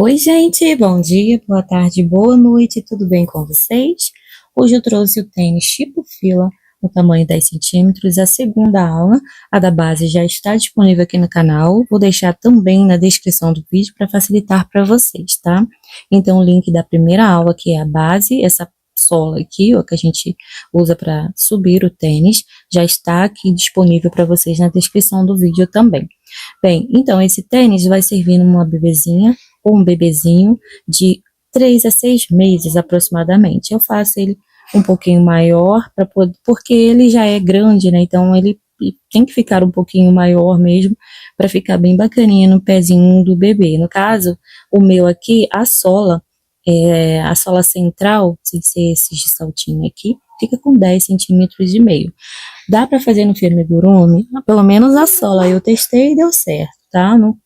Oi, gente, bom dia, boa tarde, boa noite, tudo bem com vocês? Hoje eu trouxe o tênis tipo fila, no tamanho 10 centímetros, a segunda aula, a da base já está disponível aqui no canal, vou deixar também na descrição do vídeo para facilitar para vocês, tá? Então o link da primeira aula, que é a base, essa sola aqui, ó, que a gente usa para subir o tênis, já está aqui disponível para vocês na descrição do vídeo também. Bem, então esse tênis vai servir numa bebezinha ou um bebezinho de 3 a 6 meses aproximadamente. Eu faço ele um pouquinho maior para poder, porque ele já é grande, né? Então ele tem que ficar um pouquinho maior mesmo para ficar bem bacaninha no pezinho do bebê. No caso, o meu aqui, a sola central, sem ser esses de saltinho aqui, fica com 10 centímetros e meio. Dá para fazer no amigurumi? Pelo menos a sola eu testei e deu certo, tá? No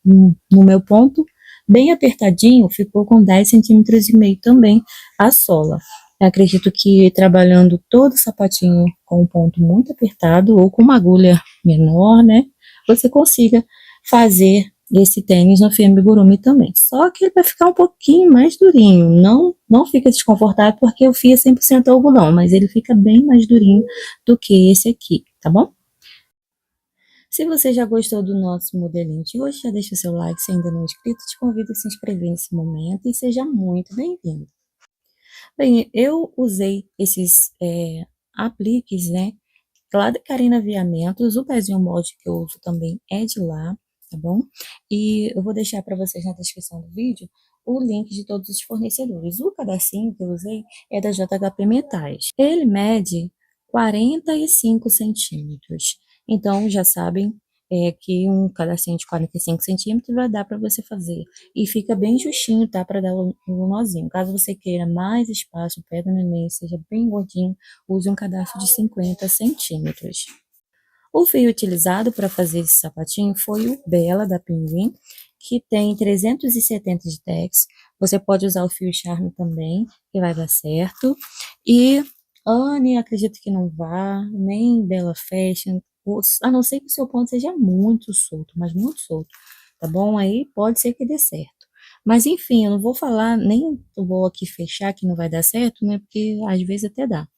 meu ponto, bem apertadinho, ficou com 10 centímetros e meio também a sola. Eu acredito que trabalhando todo o sapatinho com um ponto muito apertado ou com uma agulha menor, né? Você consiga fazer esse tênis no amigurumi também. Só que ele vai ficar um pouquinho mais durinho. Não fica desconfortável porque o fio é 100% algodão, mas ele fica bem mais durinho do que esse aqui, tá bom? Se você já gostou do nosso modelinho de hoje, já deixa o seu like. Se ainda não é inscrito, te convido a se inscrever nesse momento e seja muito bem-vindo. Bem, eu usei esses apliques, né? Lá da Carina Aviamentos, o pezinho molde que eu uso também é de lá, tá bom? E eu vou deixar para vocês na descrição do vídeo o link de todos os fornecedores. O cadacinho que eu usei é da JHP Metais. Ele mede 45 centímetros. Então, já sabem que um cadacinho de 45 centímetros vai dar para você fazer. E fica bem justinho, tá? Para dar um nozinho. Caso você queira mais espaço, o pé do neném seja bem gordinho, use um cadastro de 50 centímetros. O fio utilizado para fazer esse sapatinho foi o Bela da Pinguim, que tem 370 de tex. Você pode usar o fio Charme também, que vai dar certo. E Anne, acredito que não vá, nem Bela Fashion, a não ser que o seu ponto seja muito solto, mas muito solto, tá bom? Aí pode ser que dê certo. Mas enfim, eu não vou falar, nem vou aqui fechar que não vai dar certo, né? Porque às vezes até dá.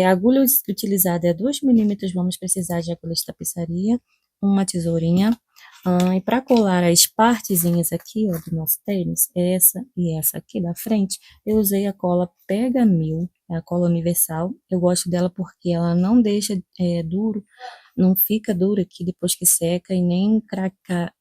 A agulha utilizada é 2 milímetros, vamos precisar de agulha de tapeçaria, uma tesourinha, e para colar as partezinhas aqui, ó, do nosso tênis, essa e essa aqui da frente, eu usei a cola Pega Mil, é a cola universal. Eu gosto dela porque ela não deixa duro, não fica dura aqui depois que seca e nem craca,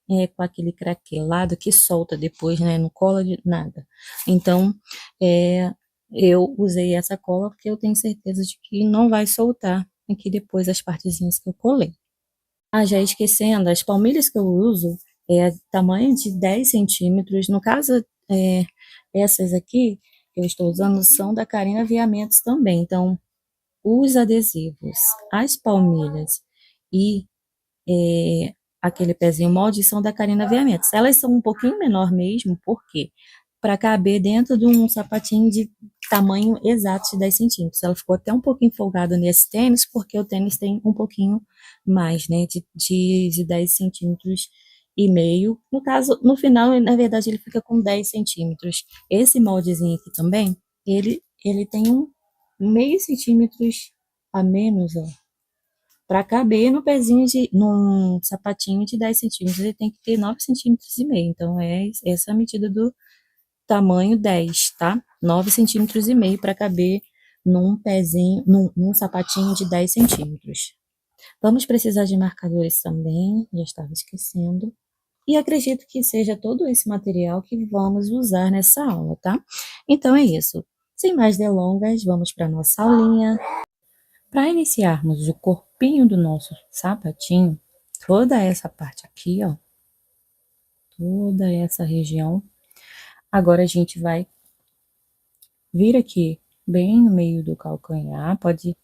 com aquele craquelado que solta depois, né? Não cola de nada. Então, é, eu usei essa cola porque eu tenho certeza de que não vai soltar aqui depois as partezinhas que eu colei. Ah, já esquecendo, as palmilhas que eu uso é tamanho de 10 centímetros. No caso, essas aqui que eu estou usando são da Carina Aviamentos também. Então, os adesivos, as palmilhas e aquele pezinho molde são da Carina Aviamentos. Elas são um pouquinho menor mesmo, por quê? Para caber dentro de um sapatinho de tamanho exato de 10 centímetros. Ela ficou até um pouquinho folgada nesse tênis, porque o tênis tem um pouquinho mais, né, de 10 centímetros e meio. No caso, no final, na verdade, ele fica com 10 centímetros. Esse moldezinho aqui também, ele tem um meio centímetros a menos, ó, para caber no pezinho num sapatinho de 10 centímetros, ele tem que ter 9 centímetros e meio. Então, é essa a medida do tamanho 10, tá? 9 centímetros e meio para caber num pezinho, num sapatinho de 10 centímetros. Vamos precisar de marcadores também, já estava esquecendo. E acredito que seja todo esse material que vamos usar nessa aula, tá? Então é isso. Sem mais delongas, vamos para a nossa aulinha. Para iniciarmos o corpinho do nosso sapatinho, toda essa parte aqui, ó, toda essa região, agora a gente vai vir aqui bem no meio do calcanhar, pode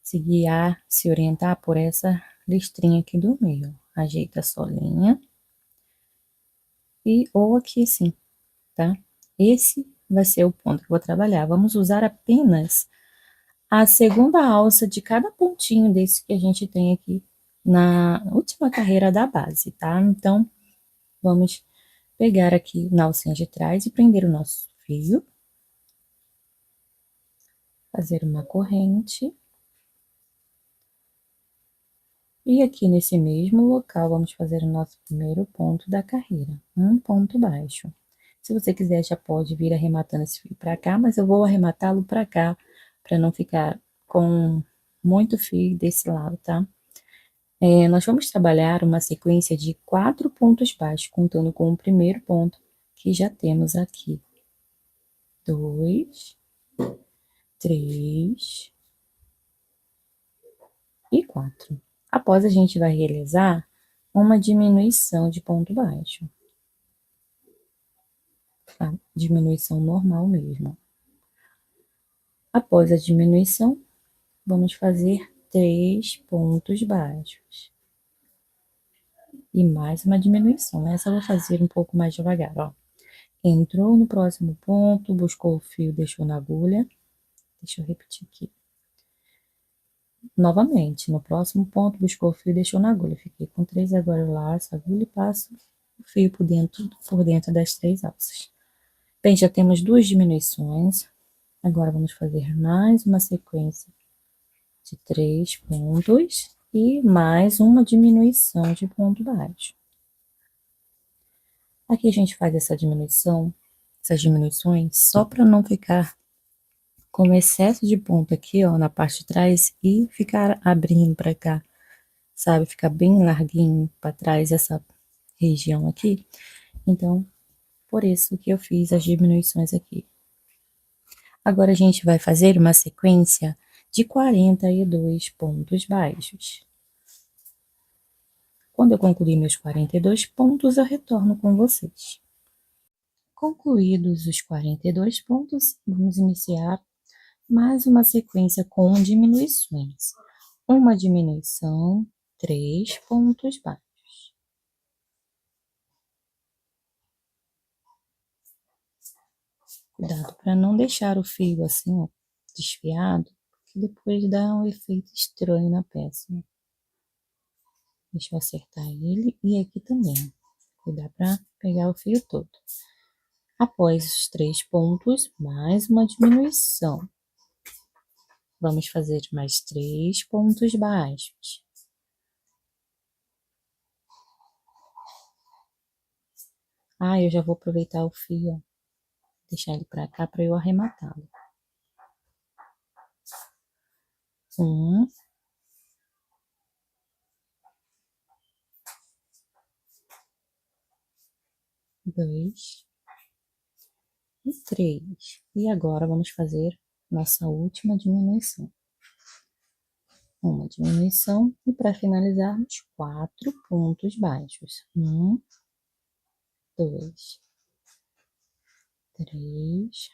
se guiar, se orientar por essa listrinha aqui do meio. Ajeita a solinha e ou aqui assim, tá? Esse vai ser o ponto que eu vou trabalhar. Vamos usar apenas a segunda alça de cada pontinho desse que a gente tem aqui na última carreira da base, tá? Então, vamos pegar aqui na alcinha de trás e prender o nosso fio. Fazer uma corrente. E aqui nesse mesmo local, vamos fazer o nosso primeiro ponto da carreira, um ponto baixo. Se você quiser, já pode vir arrematando esse fio para cá, mas eu vou arrematá-lo para cá, para não ficar com muito fio desse lado, tá? Nós vamos trabalhar uma sequência de 4 pontos baixos, contando com o primeiro ponto que já temos aqui. 2, 3 e 4. Após, a gente vai realizar uma diminuição de ponto baixo. A diminuição normal mesmo. Após a diminuição, vamos fazer 3 pontos baixos. E mais uma diminuição. Essa eu vou fazer um pouco mais devagar, ó. Entrou no próximo ponto, buscou o fio, deixou na agulha. Deixa eu repetir aqui. Novamente, no próximo ponto, buscou o fio, deixou na agulha. Fiquei com 3, agora eu laço a agulha e passo o fio por dentro das 3 alças. Bem, já temos 2 diminuições. Agora, vamos fazer mais uma sequência de 3 pontos e mais uma diminuição de ponto baixo. Aqui a gente faz essas diminuições, só para não ficar com excesso de ponto aqui, ó, na parte de trás e ficar abrindo para cá, sabe? Ficar bem larguinho para trás essa região aqui. Então, por isso que eu fiz as diminuições aqui. Agora, a gente vai fazer uma sequência de 42 pontos baixos. Quando eu concluir meus 42 pontos, eu retorno com vocês. Concluídos os 42 pontos, vamos iniciar mais uma sequência com diminuições. Uma diminuição, 3 pontos baixos. Cuidado para não deixar o fio assim, ó, desfiado, porque depois dá um efeito estranho na peça. Deixa eu acertar ele e aqui também. Cuidar para pegar o fio todo. Após os 3 pontos, mais uma diminuição. Vamos fazer mais 3 pontos baixos. Eu já vou aproveitar o fio, ó, deixar ele para cá para eu arrematá-lo. 1, 2 e 3. E agora vamos fazer nossa última diminuição. Uma diminuição e para finalizarmos 4 pontos baixos. 1, 2, 3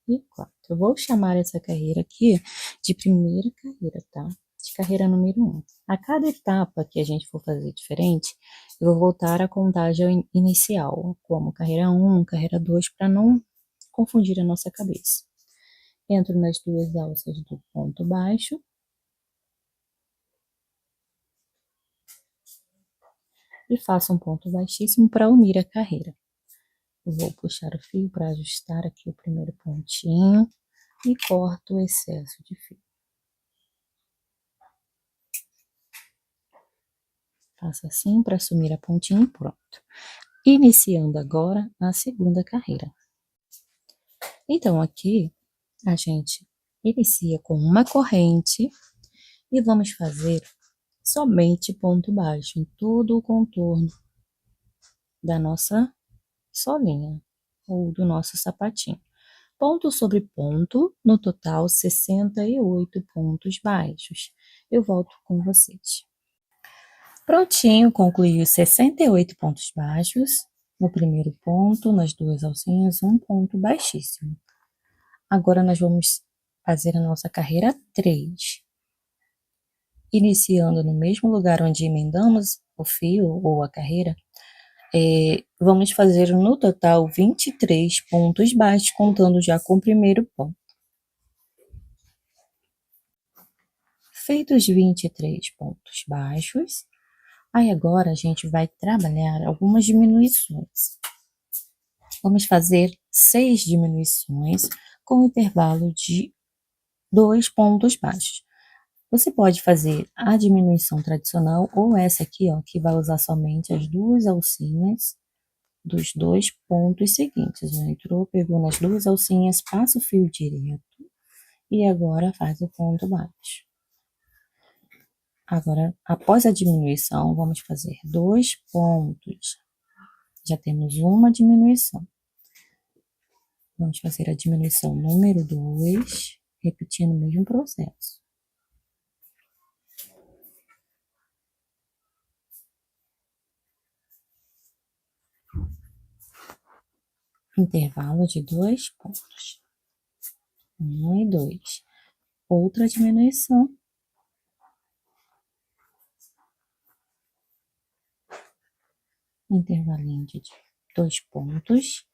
e 4. Eu vou chamar essa carreira aqui de primeira carreira, tá? De carreira número 1. A cada etapa que a gente for fazer diferente, eu vou voltar a contagem inicial, como carreira 1, carreira 2, para não confundir a nossa cabeça. Entro nas 2 alças do ponto baixo. E faço um ponto baixíssimo para unir a carreira. Eu vou puxar o fio para ajustar aqui o primeiro pontinho e corto o excesso de fio. Faço assim para assumir a pontinha e pronto. Iniciando agora a segunda carreira. Então, aqui a gente inicia com uma corrente e vamos fazer somente ponto baixo em todo o contorno da nossa solinha ou do nosso sapatinho. Ponto sobre ponto, no total 68 pontos baixos. Eu volto com vocês. Prontinho, concluí os 68 pontos baixos. No primeiro ponto, nas 2 alcinhas, um ponto baixíssimo. Agora, nós vamos fazer a nossa carreira 3. Iniciando no mesmo lugar onde emendamos o fio ou a carreira, vamos fazer no total 23 pontos baixos, contando já com o primeiro ponto. Feitos 23 pontos baixos, aí agora a gente vai trabalhar algumas diminuições. Vamos fazer 6 diminuições com intervalo de 2 pontos baixos. Você pode fazer a diminuição tradicional ou essa aqui, ó, que vai usar somente as 2 alcinhas dos 2 pontos seguintes. Entrou, pegou nas 2 alcinhas, passa o fio direto e agora faz o ponto baixo. Agora, após a diminuição, vamos fazer 2 pontos. Já temos uma diminuição. Vamos fazer a diminuição número 2, repetindo o mesmo processo. Intervalo de 2 pontos. 1 e 2. Outra diminuição. Intervalinho de 2 pontos.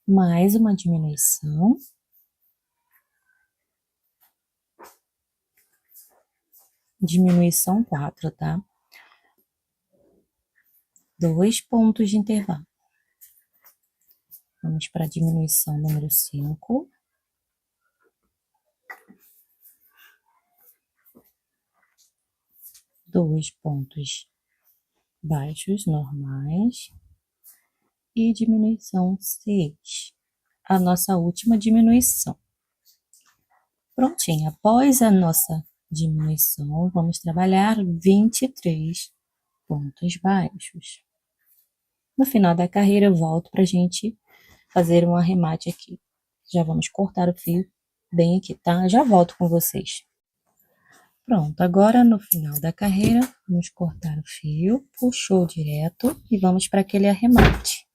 Mais uma diminuição. Diminuição 4, tá? 2 pontos de intervalo. Vamos para a diminuição número 5. Dois pontos baixos, normais. E diminuição 6. A nossa última diminuição. Prontinho. Após a nossa diminuição, vamos trabalhar 23 pontos baixos. No final da carreira, eu volto para a gente fazer um arremate aqui. Já vamos cortar o fio bem aqui, tá? Já volto com vocês. Pronto, agora no final da carreira, vamos cortar o fio, puxou direto e vamos para aquele arremate.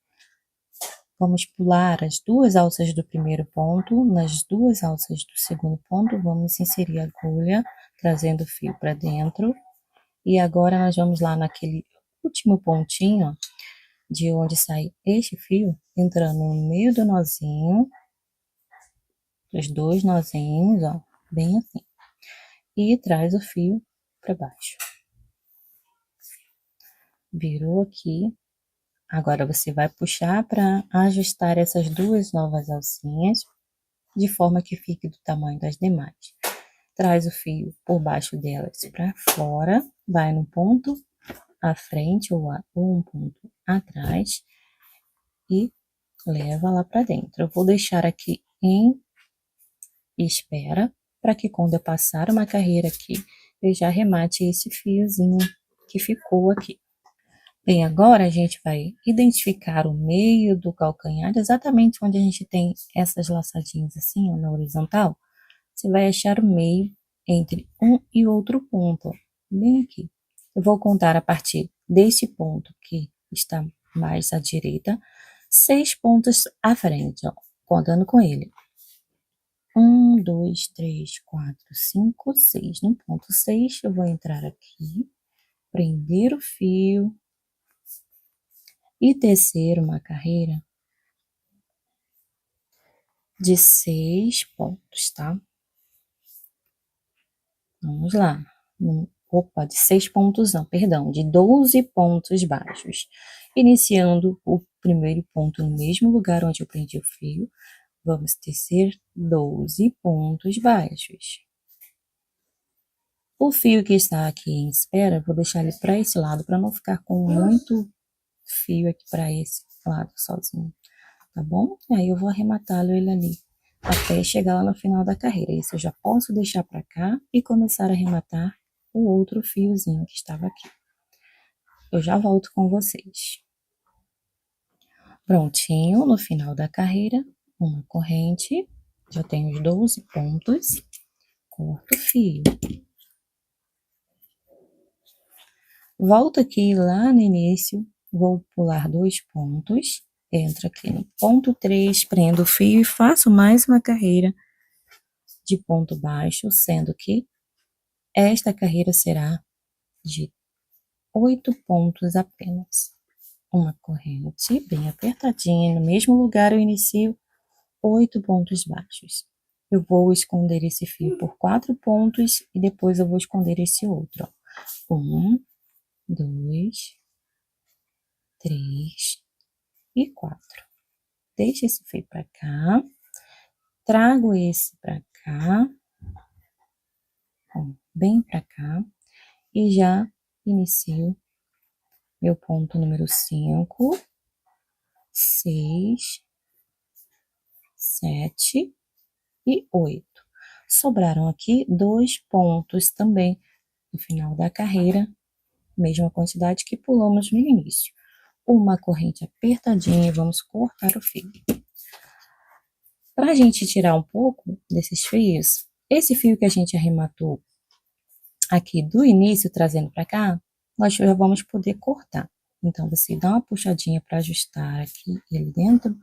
Vamos pular as 2 alças do primeiro ponto, nas 2 alças do segundo ponto, vamos inserir a agulha, trazendo o fio para dentro. E agora nós vamos lá naquele último pontinho, de onde sai este fio, entrando no meio do nozinho, os 2 nozinhos, ó, bem assim. E traz o fio para baixo. Virou aqui. Agora você vai puxar para ajustar essas 2 novas alcinhas, de forma que fique do tamanho das demais. Traz o fio por baixo delas para fora, vai no ponto à frente ou um ponto atrás e leva lá para dentro. Eu vou deixar aqui em espera, para que quando eu passar uma carreira aqui, eu já remate esse fiozinho que ficou aqui. Bem, agora a gente vai identificar o meio do calcanhar, exatamente onde a gente tem essas laçadinhas assim, ó, na horizontal. Você vai achar o meio entre um e outro ponto, ó, bem aqui. Eu vou contar a partir desse ponto que está mais à direita, 6 pontos à frente, ó, contando com ele. 1, 2, 3, 4, 5, 6. No ponto 6, eu vou entrar aqui, prender o fio e tecer uma carreira de 6 pontos, tá? Vamos lá. Opa, de 6 pontos não, perdão, de 12 pontos baixos. Iniciando o primeiro ponto no mesmo lugar onde eu prendi o fio, vamos tecer 12 pontos baixos. O fio que está aqui em espera, vou deixar ele para esse lado, para não ficar com muito fio aqui para esse lado sozinho, tá bom? Aí eu vou arrematá-lo ele ali, até chegar lá no final da carreira. Isso eu já posso deixar para cá e começar a arrematar o outro fiozinho que estava aqui. Eu já volto com vocês. Prontinho, no final da carreira, uma corrente, já tenho os 12 pontos, corto o fio. Volto aqui lá no início, vou pular 2 pontos, entro aqui no ponto 3, prendo o fio e faço mais uma carreira de ponto baixo, sendo que esta carreira será de 8 pontos apenas. Uma corrente bem apertadinha, no mesmo lugar eu inicio 8 pontos baixos. Eu vou esconder esse fio por 4 pontos e depois eu vou esconder esse outro. 1, 2, 3, e 4. Deixo esse fio para cá, trago esse para cá, ó, bem para cá, e já inicio meu ponto número 5, 6, 7 e 8. Sobraram aqui 2 pontos também no final da carreira, mesma quantidade que pulamos no início. Uma corrente apertadinha e vamos cortar o fio. Para a gente tirar um pouco desses fios, esse fio que a gente arrematou aqui do início, trazendo para cá, nós já vamos poder cortar. Então, você dá uma puxadinha para ajustar aqui ele dentro,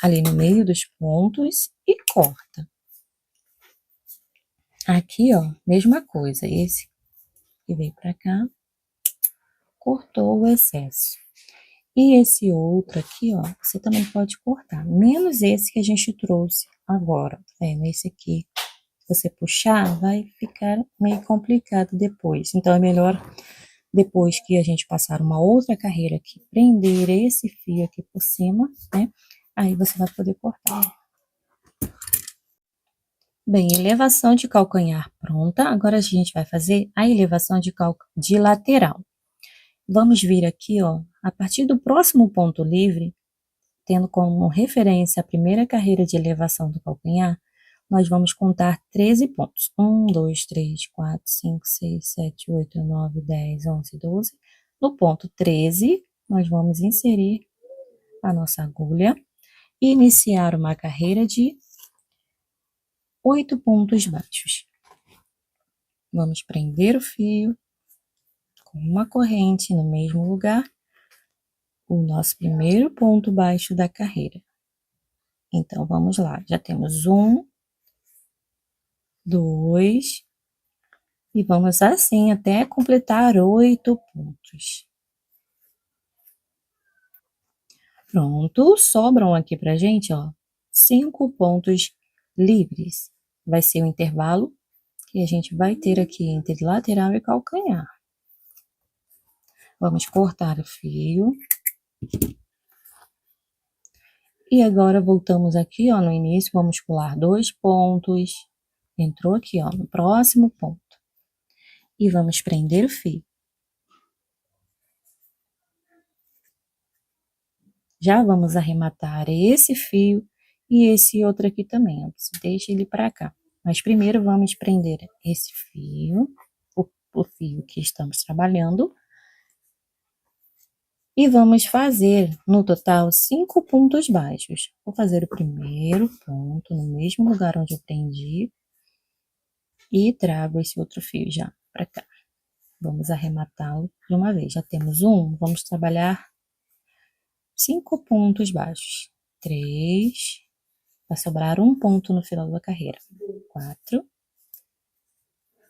ali no meio dos pontos e corta. Aqui, ó, mesma coisa, esse que veio para cá, cortou o excesso. E esse outro aqui, ó, você também pode cortar, menos esse que a gente trouxe agora, tá vendo? Esse aqui, se você puxar, vai ficar meio complicado depois. Então, é melhor, depois que a gente passar uma outra carreira aqui, prender esse fio aqui por cima, né? Aí você vai poder cortar. Bem, elevação de calcanhar pronta. Agora a gente vai fazer a elevação de lateral. Vamos vir aqui, ó, a partir do próximo ponto livre, tendo como referência a primeira carreira de elevação do calcanhar, nós vamos contar 13 pontos. 1, 2, 3, 4, 5, 6, 7, 8, 9, 10, 11, 12. No ponto 13, nós vamos inserir a nossa agulha e iniciar uma carreira de 8 pontos baixos. Vamos prender o fio com uma corrente no mesmo lugar, o nosso primeiro ponto baixo da carreira. Então, vamos lá, já temos 1, 2, e vamos assim até completar 8 pontos. Pronto, sobram aqui pra gente, ó, 5 pontos livres. Vai ser o intervalo que a gente vai ter aqui entre lateral e calcanhar. Vamos cortar o fio. E agora voltamos aqui, ó, no início, vamos pular 2 pontos. Entrou aqui, ó, no próximo ponto. E vamos prender o fio. Já vamos arrematar esse fio e esse outro aqui também, ó, deixa ele para cá. Mas primeiro vamos prender esse fio, o fio que estamos trabalhando, e vamos fazer no total 5 pontos baixos. Vou fazer o primeiro ponto no mesmo lugar onde eu prendi e trago esse outro fio já para cá. Vamos arrematá-lo de uma vez. Já temos um, vamos trabalhar 5 pontos baixos. 3, vai sobrar um ponto no final da carreira. 4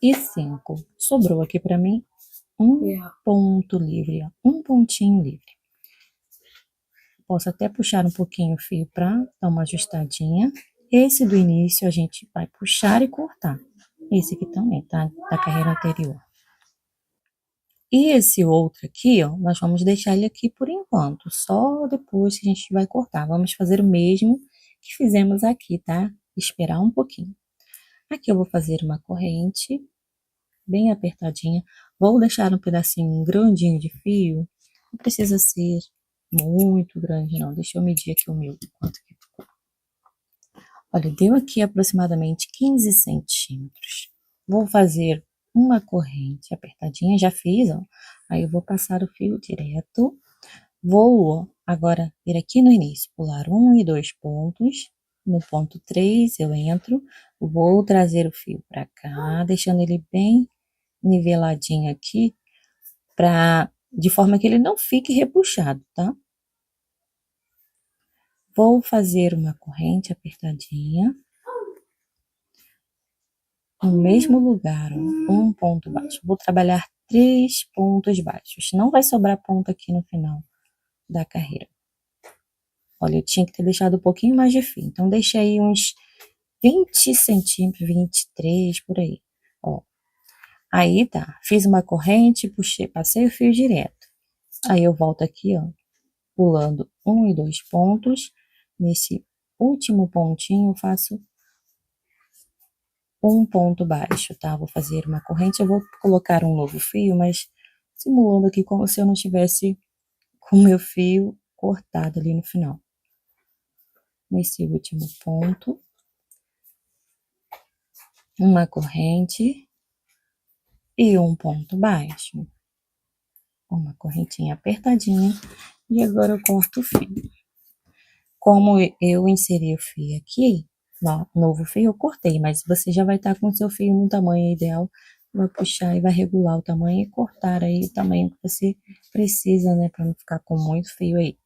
e 5. Sobrou aqui para mim um ponto livre, ó, um pontinho livre. Posso até puxar um pouquinho o fio para dar uma ajustadinha. Esse do início a gente vai puxar e cortar. Esse aqui também, tá? Da carreira anterior. E esse outro aqui, ó, nós vamos deixar ele aqui por enquanto, só depois que a gente vai cortar. Vamos fazer o mesmo que fizemos aqui, tá? Esperar um pouquinho. Aqui eu vou fazer uma corrente bem apertadinha. Vou deixar um pedacinho grandinho de fio. Não precisa ser muito grande, não. Deixa eu medir aqui o meu, quanto que ficou. Olha, deu aqui aproximadamente 15 centímetros. Vou fazer uma corrente apertadinha, já fiz, ó. Aí eu vou passar o fio direto. Vou, ó, agora vir aqui no início, pular 1 e 2 pontos. No ponto 3 eu entro, vou trazer o fio para cá, deixando ele bem niveladinho aqui, de forma que ele não fique repuxado, tá? Vou fazer uma corrente apertadinha. No mesmo lugar, ó, um ponto baixo. Vou trabalhar 3 pontos baixos. Não vai sobrar ponto aqui no final da carreira. Olha, eu tinha que ter deixado um pouquinho mais de fio. Então, deixei aí uns 20 centímetros, 23, por aí. Ó. Aí, tá. Fiz uma corrente, puxei, passei o fio direto. Aí, eu volto aqui, ó. pulando 1 e 2 pontos. Nesse último pontinho, eu faço um ponto baixo, tá? Vou fazer uma corrente, eu vou colocar um novo fio, mas simulando aqui como se eu não tivesse com o meu fio cortado ali no final. Nesse último ponto, uma corrente e um ponto baixo. Uma correntinha apertadinha e agora eu corto o fio. Como eu inseri o fio aqui, novo fio, eu cortei, mas você já vai estar com o seu fio no tamanho ideal, vai puxar e vai regular o tamanho e cortar aí o tamanho que você precisa, né, para não ficar com muito fio aí.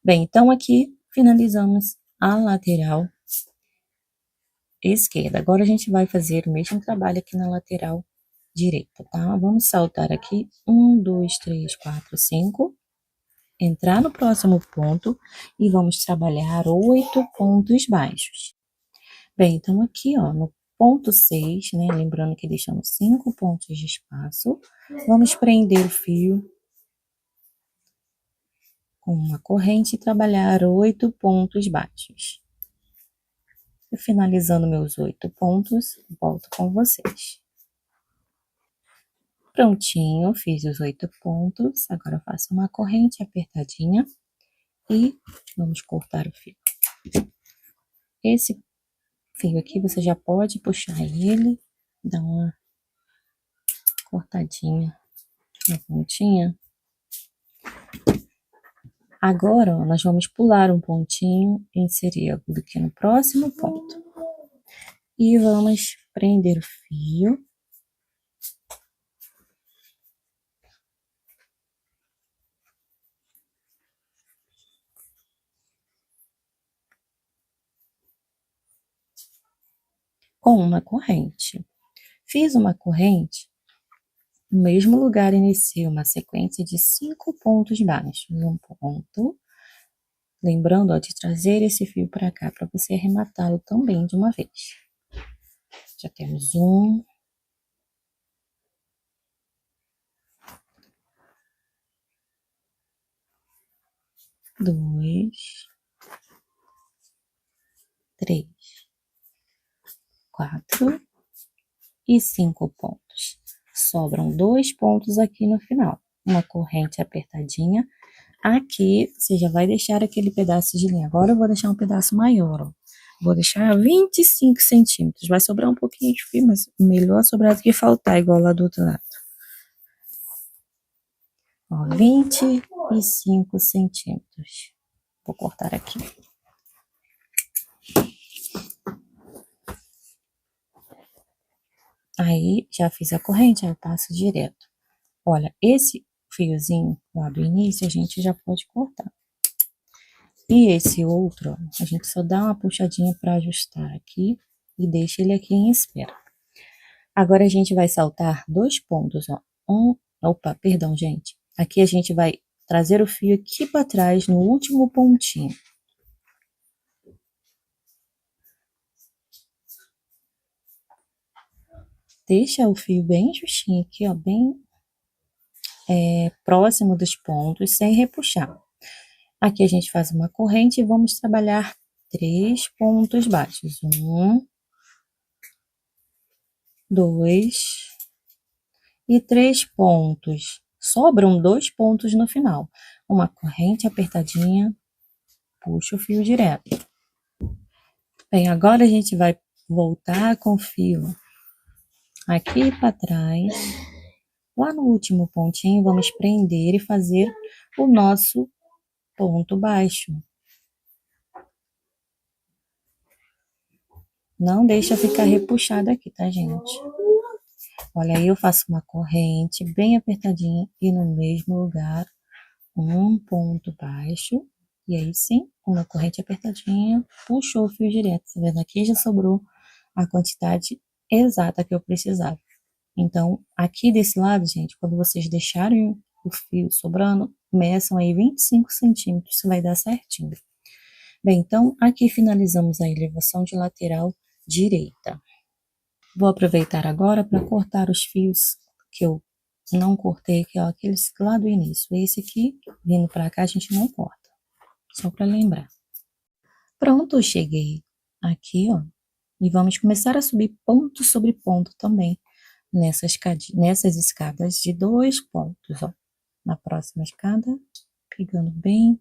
Bem, então aqui finalizamos a lateral esquerda. Agora a gente vai fazer o mesmo trabalho aqui na lateral direita, tá? Vamos saltar aqui, 1, 2, 3, 4, 5, entrar no próximo ponto e vamos trabalhar 8 pontos baixos. Bem, então aqui, ó, no ponto 6, né, lembrando que deixamos 5 pontos de espaço, vamos prender o fio com uma corrente e trabalhar 8 pontos baixos. E finalizando meus 8 pontos, volto com vocês. Prontinho, fiz os 8 pontos, agora eu faço uma corrente apertadinha e vamos cortar o fio. Esse fio aqui você já pode puxar ele, dar uma cortadinha na pontinha. Agora, ó, nós vamos pular um pontinho, inserir agulha aqui no próximo ponto. E vamos prender o fio. Com uma corrente. Fiz uma corrente, no mesmo lugar iniciei uma sequência de 5 pontos baixos. Um ponto. Lembrando, ó, de trazer esse fio para cá, para você arrematá-lo também de uma vez. Já temos 1. 2, 3, 4 e 5 pontos. Sobram 2 pontos aqui no final. Uma corrente apertadinha. Aqui, você já vai deixar aquele pedaço de linha. Agora eu vou deixar um pedaço maior, ó. Vou deixar 25 centímetros. Vai sobrar um pouquinho de fio, mas melhor sobrar do que faltar, igual lá do outro lado. Ó, 25 centímetros. Vou cortar aqui. Aí, já fiz a corrente, aí eu passo direto. Olha, esse fiozinho lá do início, a gente já pode cortar. E esse outro, ó, a gente só dá uma puxadinha para ajustar aqui e deixa ele aqui em espera. Agora, a gente vai saltar 2 pontos, ó. Opa, perdão, gente. Aqui a gente vai trazer o fio aqui para trás, no último pontinho. Deixa o fio bem justinho aqui, ó, bem próximo dos pontos, sem repuxar. Aqui a gente faz uma corrente e vamos trabalhar 3 pontos baixos. 1, 2 e 3 pontos. Sobram 2 pontos no final. Uma corrente apertadinha, puxa o fio direto. Bem, agora a gente vai voltar com o fio aqui para trás. Lá no último pontinho, vamos prender e fazer o nosso ponto baixo. Não deixa ficar repuxado aqui, tá, gente? Olha, aí eu faço uma corrente bem apertadinha e no mesmo lugar, um ponto baixo. E aí sim, uma corrente apertadinha, puxou o fio direto. Tá vendo? Aqui já sobrou a quantidade exata que eu precisava. Então, aqui desse lado, gente, quando vocês deixarem o fio sobrando, meçam aí 25 centímetros, isso vai dar certinho. Bem, então, aqui finalizamos a elevação de lateral direita. Vou aproveitar agora para cortar os fios que eu não cortei aqui, ó, aqueles lá do início. Esse aqui, vindo pra cá, a gente não corta. Só pra lembrar. Pronto, eu cheguei aqui, ó. E vamos começar a subir ponto sobre ponto também. Nessas escadas de 2 pontos, ó. Na próxima escada, pegando bem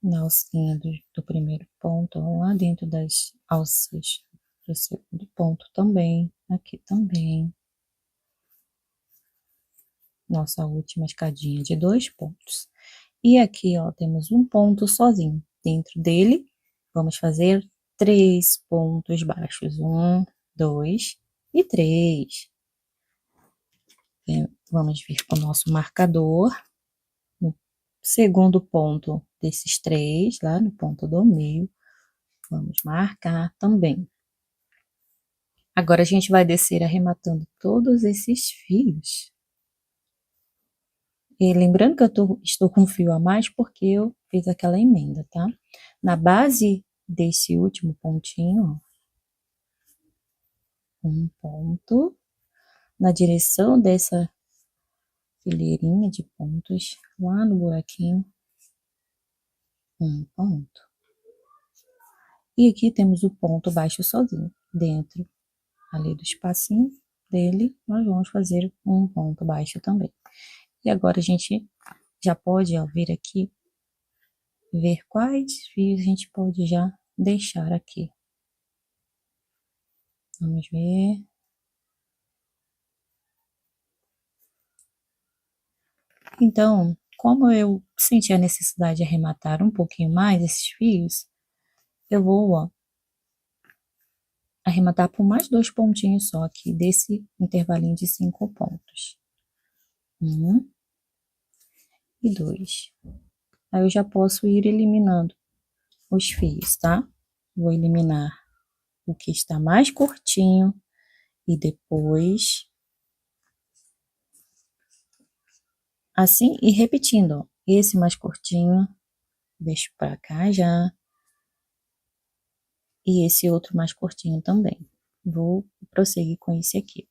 na alcinha do primeiro ponto, ó, lá dentro das alças do segundo ponto também. Aqui também. Nossa última escadinha de 2 pontos. E aqui, ó, temos um ponto sozinho. Dentro dele, vamos fazer 3 pontos baixos. 1, 2 e 3. Vamos vir com o nosso marcador. No segundo ponto desses 3, lá no ponto do meio, vamos marcar também. Agora, a gente vai descer arrematando todos esses fios. E lembrando que eu estou com um fio a mais porque eu fiz aquela emenda, tá? Na base desse último pontinho, ó, um ponto. Na direção dessa fileirinha de pontos, lá no buraquinho, um ponto. E aqui temos o ponto baixo sozinho. Dentro ali do espacinho dele, nós vamos fazer um ponto baixo também. E agora a gente já pode, ó, vir aqui, ver quais fios a gente pode já deixar aqui. Vamos ver. Então, como eu senti a necessidade de arrematar um pouquinho mais esses fios, eu vou, ó, arrematar por mais 2 pontinhos só aqui desse intervalinho de 5 pontos. 1 e 2. Aí eu já posso ir eliminando os fios, tá? Vou eliminar o que está mais curtinho e depois, assim, e repetindo, ó, esse mais curtinho, deixo pra cá já, e esse outro mais curtinho também. Vou prosseguir com esse aqui.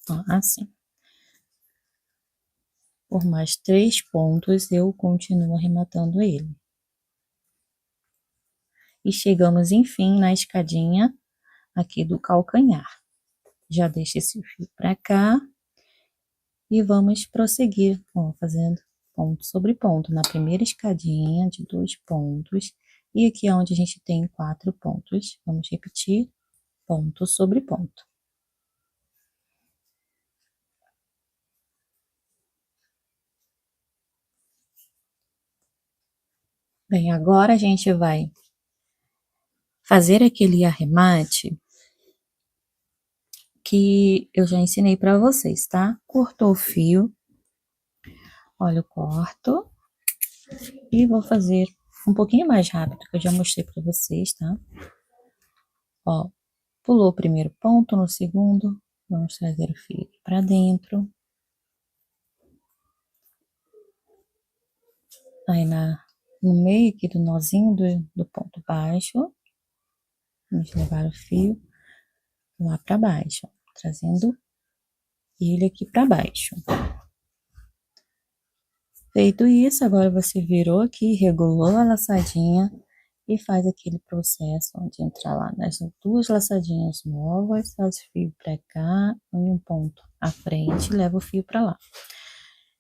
Ó, assim. Por mais 3 pontos, eu continuo arrematando ele. E chegamos, enfim, na escadinha aqui do calcanhar. Já deixo esse fio pra cá. E vamos prosseguir, ó, fazendo ponto sobre ponto. Na primeira escadinha de 2 pontos. E aqui é onde a gente tem 4 pontos. Vamos repetir ponto sobre ponto. Bem, agora a gente vai fazer aquele arremate que eu já ensinei para vocês, tá? Cortou o fio, olha, eu corto e vou fazer um pouquinho mais rápido, que eu já mostrei para vocês, tá? Ó, pulou o primeiro ponto, no segundo, vamos trazer o fio para dentro. Aí no meio aqui do nozinho do ponto baixo, vamos levar o fio lá para baixo, ó, trazendo ele aqui para baixo. Feito isso, agora você virou aqui, regulou a laçadinha e faz aquele processo de entrar lá nas 2 laçadinhas novas, faz o fio para cá, em um ponto à frente, leva o fio para lá.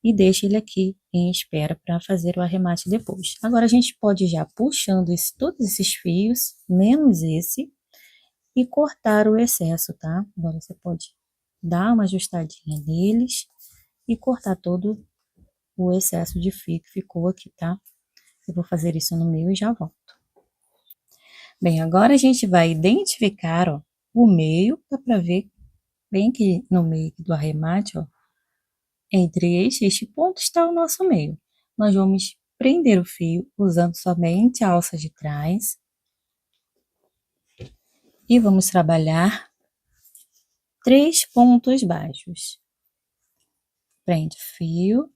E deixa ele aqui em espera para fazer o arremate depois. Agora a gente pode ir já puxando todos esses fios, menos esse, e cortar o excesso, tá? Agora você pode dar uma ajustadinha neles e cortar todo o excesso de fio que ficou aqui, tá? Eu vou fazer isso no meio e já volto. Bem, agora a gente vai identificar, ó, o meio, dá para ver bem que no meio do arremate, ó, entre este ponto está o nosso meio. Nós vamos prender o fio usando somente a alça de trás e vamos trabalhar 3 pontos baixos. Prende o fio,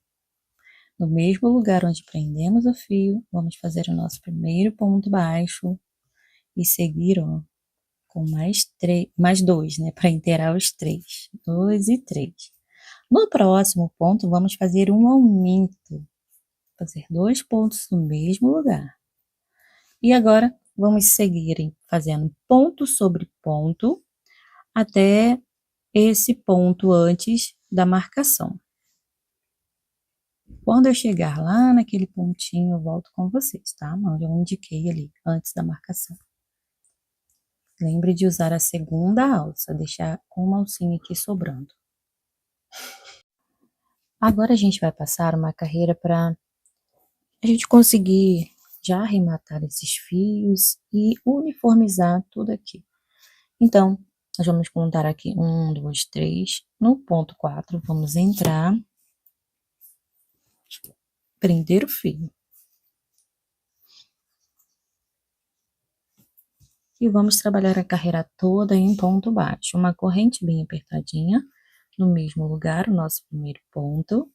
no mesmo lugar onde prendemos o fio, vamos fazer o nosso primeiro ponto baixo e seguir, ó, com mais 2, né? Para inteirar os 3. 2 e 3. No próximo ponto, vamos fazer um aumento. Fazer 2 pontos no mesmo lugar. E agora, vamos seguir fazendo ponto sobre ponto até esse ponto antes da marcação. Quando eu chegar lá naquele pontinho, eu volto com vocês, tá? Onde eu indiquei ali, antes da marcação. Lembre de usar a segunda alça, deixar uma alcinha aqui sobrando. Agora a gente vai passar uma carreira para a gente conseguir já arrematar esses fios e uniformizar tudo aqui. Então, nós vamos contar aqui 1, 2, 3. No ponto 4, vamos entrar, prender o fio. E vamos trabalhar a carreira toda em ponto baixo. Uma corrente bem apertadinha, no mesmo lugar, o nosso primeiro ponto.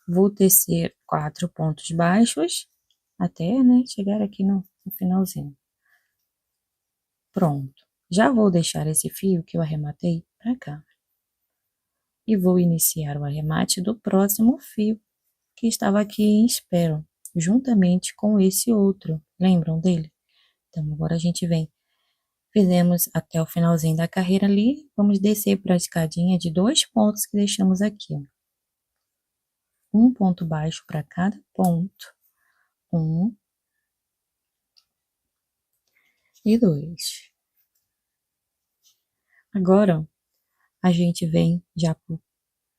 Vou tecer 4 pontos baixos, até, né, chegar aqui no finalzinho. Pronto. Já vou deixar esse fio que eu arrematei para cá. E vou iniciar o arremate do próximo fio, que estava aqui em espera, juntamente com esse outro. Lembram dele? Então, agora a gente vem. Fizemos até o finalzinho da carreira ali, vamos descer para a escadinha de 2 pontos que deixamos aqui, ó. Um ponto baixo para cada ponto. 1 e 2. Agora, a gente vem já para o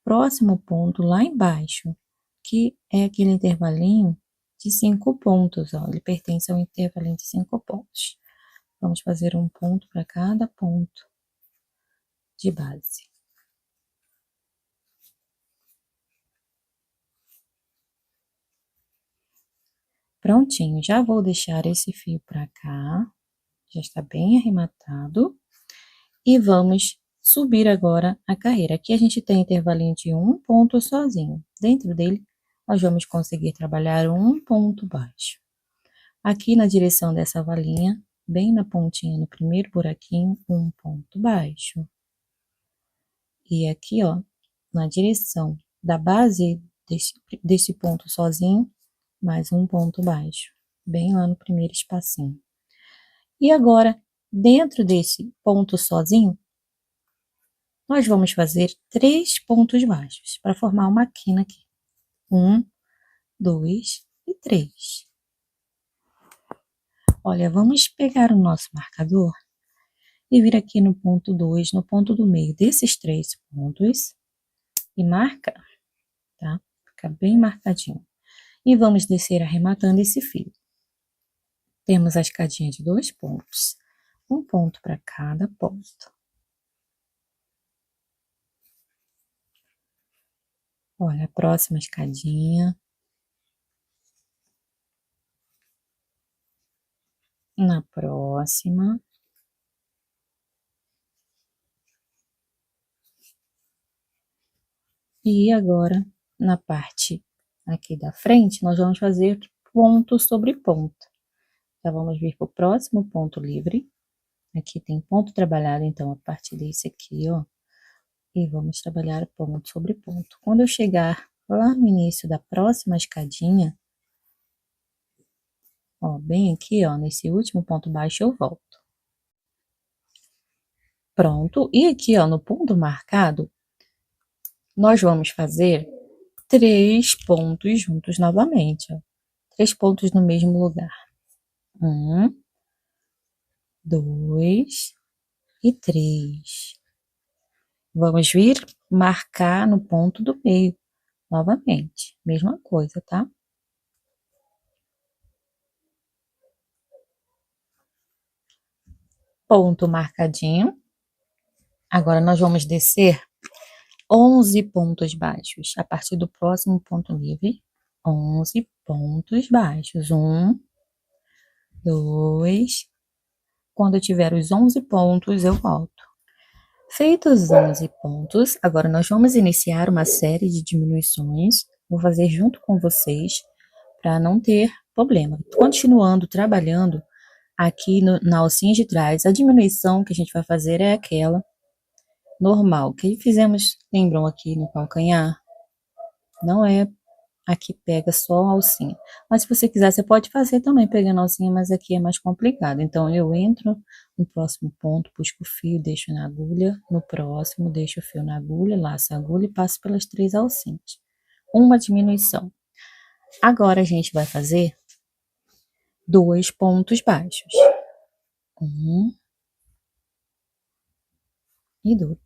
próximo ponto lá embaixo, que é aquele intervalinho de 5 pontos, ó. Ele pertence ao intervalinho de 5 pontos. Vamos fazer um ponto para cada ponto de base. Prontinho, já vou deixar esse fio para cá, já está bem arrematado. E vamos subir agora a carreira. Aqui a gente tem intervalinho de 1 ponto sozinho. Dentro dele, nós vamos conseguir trabalhar um ponto baixo. Aqui na direção dessa valinha, bem na pontinha, no primeiro buraquinho, um ponto baixo. E aqui, ó, na direção da base desse ponto sozinho, mais um ponto baixo, bem lá no primeiro espacinho. E agora, dentro desse ponto sozinho, nós vamos fazer 3 pontos baixos para formar uma quina aqui. 1, 2 e 3. Olha, vamos pegar o nosso marcador e vir aqui no ponto 2, no ponto do meio desses 3 pontos e marca, tá? Fica bem marcadinho. E vamos descer arrematando esse fio. Temos a escadinha de 2 pontos, um ponto para cada ponto. Olha, a próxima escadinha. Na próxima. E agora, na parte aqui da frente, nós vamos fazer ponto sobre ponto. Então, vamos vir para o próximo ponto livre. Aqui tem ponto trabalhado, então, a partir desse aqui, ó. E vamos trabalhar ponto sobre ponto. Quando eu chegar lá no início da próxima escadinha, ó, bem aqui, ó, nesse último ponto baixo, eu volto. Pronto. E aqui, ó, no ponto marcado, nós vamos fazer 3 pontos juntos novamente, ó. 3 pontos no mesmo lugar. 1, 2 e 3. Vamos vir marcar no ponto do meio, novamente. Mesma coisa, tá? Ponto marcadinho. Agora, nós vamos descer 11 pontos baixos. A partir do próximo ponto livre, 11 pontos baixos. 1, 2. Quando eu tiver os 11 pontos, eu volto. Feitos os 11 pontos, agora nós vamos iniciar uma série de diminuições. Vou fazer junto com vocês, para não ter problema. Continuando trabalhando aqui na alcinha de trás, a diminuição que a gente vai fazer é aquela normal, que fizemos, lembram aqui no calcanhar? Não é aqui pega só a alcinha. Mas se você quiser, você pode fazer também pegando a alcinha, mas aqui é mais complicado. Então, eu entro no próximo ponto, puxo o fio, deixo na agulha. No próximo, deixo o fio na agulha, laço a agulha e passo pelas 3 alcinhas. Uma diminuição. Agora, a gente vai fazer 2 pontos baixos. 1 e 2.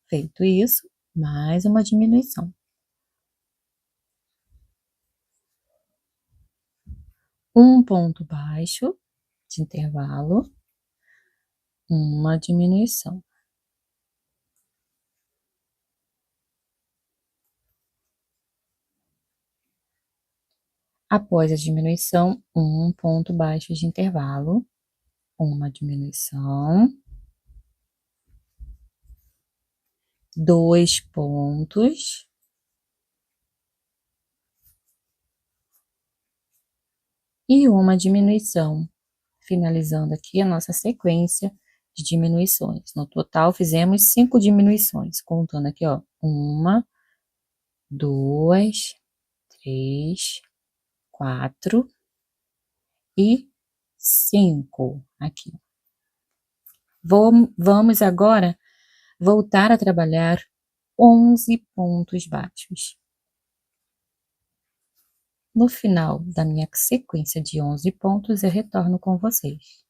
Feito isso, mais uma diminuição. Um ponto baixo de intervalo, uma diminuição. Após a diminuição, um ponto baixo de intervalo, uma diminuição, 2 pontos, e uma diminuição, finalizando aqui a nossa sequência de diminuições. No total, fizemos 5 diminuições, contando aqui, ó, 1, 2, 3, 4 e 5 aqui. Vamos agora voltar a trabalhar 11 pontos baixos. No final da minha sequência de 11 pontos, eu retorno com vocês.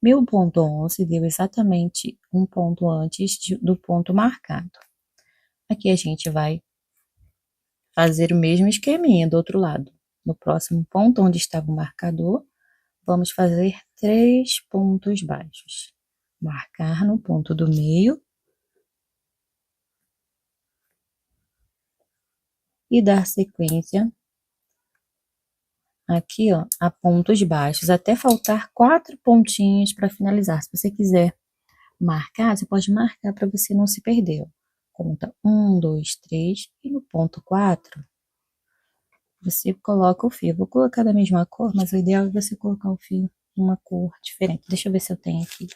Meu ponto 11 deu exatamente um ponto antes do ponto marcado. Aqui a gente vai fazer o mesmo esqueminha do outro lado. No próximo ponto, onde estava o marcador, vamos fazer 3 pontos baixos. Marcar no ponto do meio e dar sequência aqui, ó, a pontos baixos, até faltar 4 pontinhos para finalizar. Se você quiser marcar, você pode marcar para você não se perder, ó. Conta 1, 2, 3 e no ponto 4 você coloca o fio. Vou colocar da mesma cor, mas o ideal é você colocar o fio de uma cor diferente. Deixa eu ver se eu tenho aqui.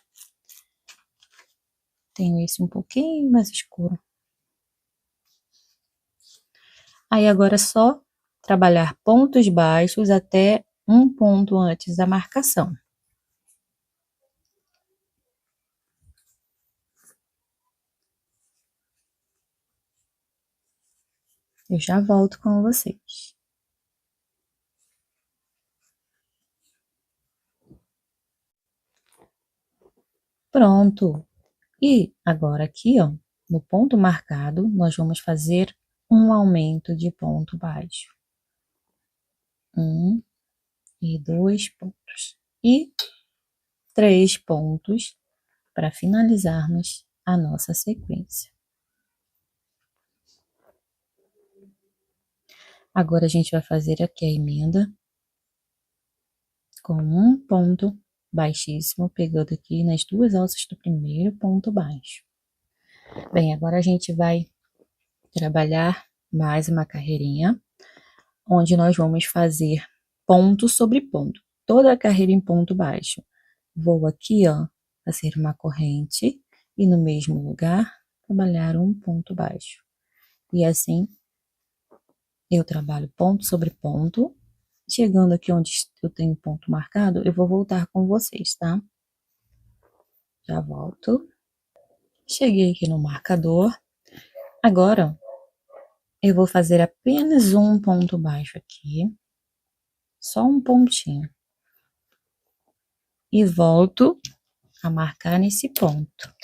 Tenho esse um pouquinho mais escuro. Aí agora é só trabalhar pontos baixos até um ponto antes da marcação. Eu já volto com vocês. Pronto! E agora aqui, ó, no ponto marcado, nós vamos fazer um aumento de ponto baixo. 1 e 2 pontos. E 3 pontos para finalizarmos a nossa sequência. Agora a gente vai fazer aqui a emenda com um ponto baixíssimo, pegando aqui nas 2 alças do primeiro ponto baixo. Bem, agora a gente vai trabalhar mais uma carreirinha, onde nós vamos fazer ponto sobre ponto, toda a carreira em ponto baixo. Vou aqui, ó, fazer uma corrente e no mesmo lugar trabalhar um ponto baixo. E assim, eu trabalho ponto sobre ponto. Chegando aqui onde eu tenho ponto marcado, eu vou voltar com vocês, tá? Já volto. Cheguei aqui no marcador. Agora, eu vou fazer apenas um ponto baixo aqui. Só um pontinho. E volto a marcar nesse ponto.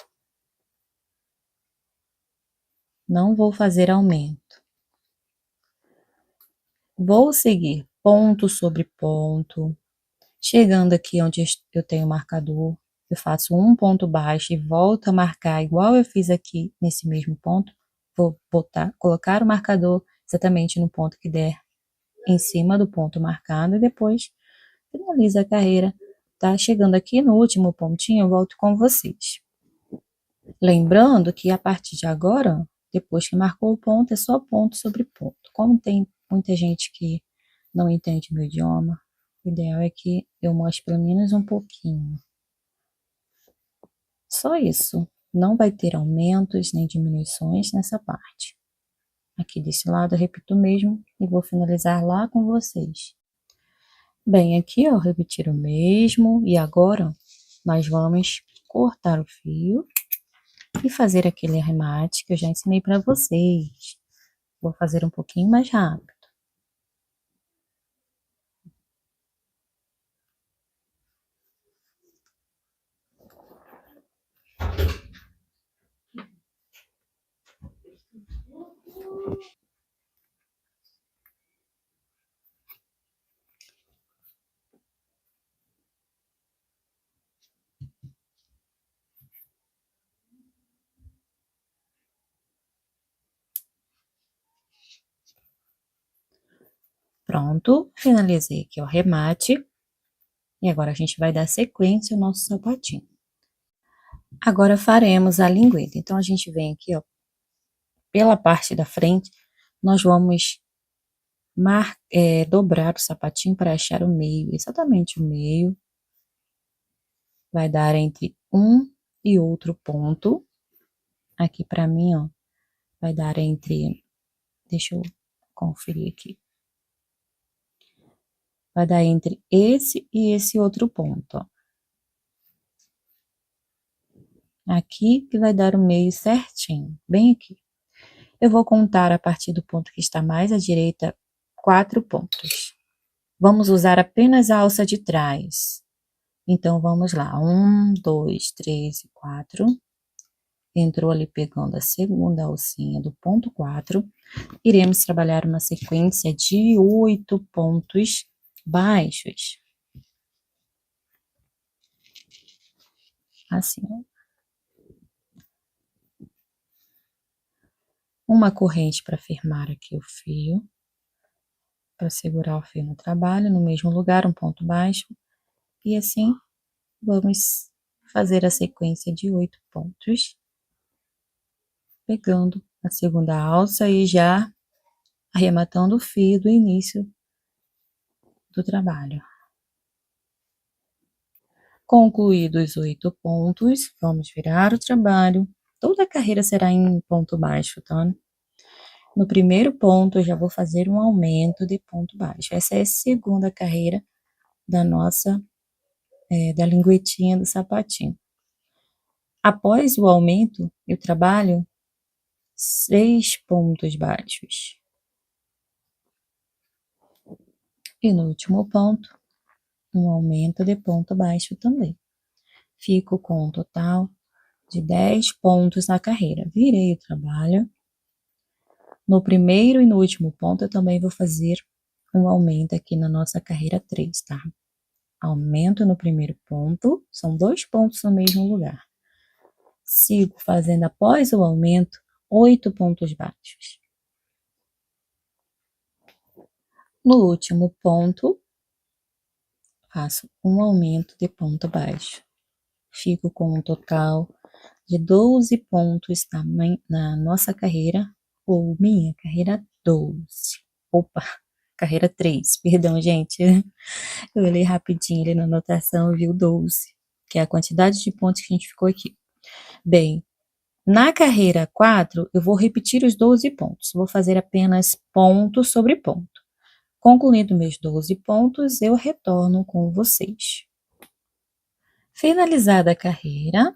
Não vou fazer aumento. Vou seguir ponto sobre ponto. Chegando aqui onde eu tenho o marcador, eu faço um ponto baixo e volto a marcar igual eu fiz aqui nesse mesmo ponto. Vou colocar o marcador exatamente no ponto que der em cima do ponto marcado e depois finalizo a carreira. Tá? Chegando aqui no último pontinho, eu volto com vocês. Lembrando que a partir de agora, depois que marcou o ponto, é só ponto sobre ponto. Como tem muita gente que não entende meu idioma, O ideal é que eu mostre pelo menos um pouquinho. Só isso. Não vai ter aumentos nem diminuições nessa parte. Aqui desse lado eu repito o mesmo e vou finalizar lá com vocês. Bem, aqui ó, repetir o mesmo e agora nós vamos cortar o fio e fazer aquele arremate que eu já ensinei para vocês. Vou fazer um pouquinho mais rápido. Pronto, finalizei aqui o arremate. E agora a gente vai dar sequência ao nosso sapatinho. Agora faremos a lingueta. Então, a gente vem aqui, ó, pela parte da frente, nós vamos dobrar o sapatinho para achar o meio, exatamente o meio. Vai dar entre um e outro ponto. Aqui para mim, ó, vai dar entre, deixa eu conferir aqui. Vai dar entre esse e esse outro ponto, ó. Aqui que vai dar o meio certinho, bem aqui. Eu vou contar a partir do ponto que está mais à direita, 4 pontos. Vamos usar apenas a alça de trás. Então, vamos lá. 1, 2, 3 e 4. Entrou ali pegando a segunda alcinha do ponto 4. Iremos trabalhar uma sequência de 8 pontos baixos. Assim, ó. Uma corrente para firmar aqui o fio. Para segurar o fio no trabalho, no mesmo lugar, um ponto baixo. E assim, vamos fazer a sequência de 8 pontos. Pegando a segunda alça e já arrematando o fio do início do trabalho. Concluídos os 8 pontos, vamos virar o trabalho. Toda a carreira será em ponto baixo, tá? No primeiro ponto, eu já vou fazer um aumento de ponto baixo. Essa é a segunda carreira da nossa, da linguetinha do sapatinho. Após o aumento, eu trabalho 6 pontos baixos. E no último ponto, um aumento de ponto baixo também. Fico com um total de 10 pontos na carreira. Virei o trabalho. No primeiro e no último ponto, eu também vou fazer um aumento aqui na nossa carreira 3, tá? Aumento no primeiro ponto, são 2 pontos no mesmo lugar. Sigo fazendo após o aumento 8 pontos baixos. No último ponto, faço um aumento de ponto baixo. Fico com um total de 12 pontos na nossa carreira, ou minha carreira 12. Opa, carreira 3, perdão, gente. Eu olhei rapidinho ali na anotação e vi o 12, que é a quantidade de pontos que a gente ficou aqui. Bem, na carreira 4, eu vou repetir os 12 pontos. Vou fazer apenas ponto sobre ponto. Concluindo meus 12 pontos, eu retorno com vocês. Finalizada a carreira,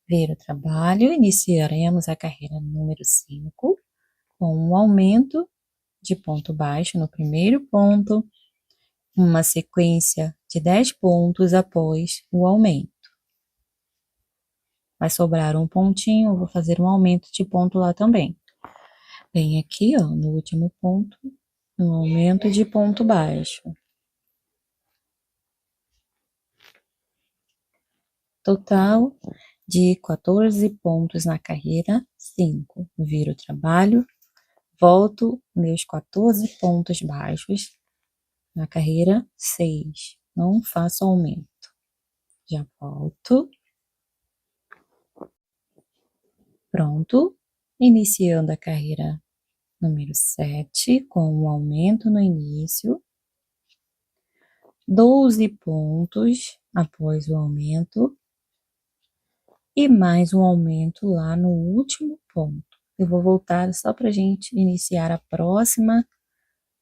ver o trabalho, iniciaremos a carreira número 5, com um aumento de ponto baixo no primeiro ponto, uma sequência de 10 pontos após o aumento. Vai sobrar um pontinho, eu vou fazer um aumento de ponto lá também. Vem aqui, ó, no último ponto, um aumento de ponto baixo. Total de 14 pontos na carreira 5. Viro o trabalho, volto meus 14 pontos baixos na carreira 6. Não faço aumento. Já volto. Pronto. Iniciando a carreira número 7, com um aumento no início. 12 pontos após o aumento e mais um aumento lá no último ponto. Eu vou voltar só para a gente iniciar a próxima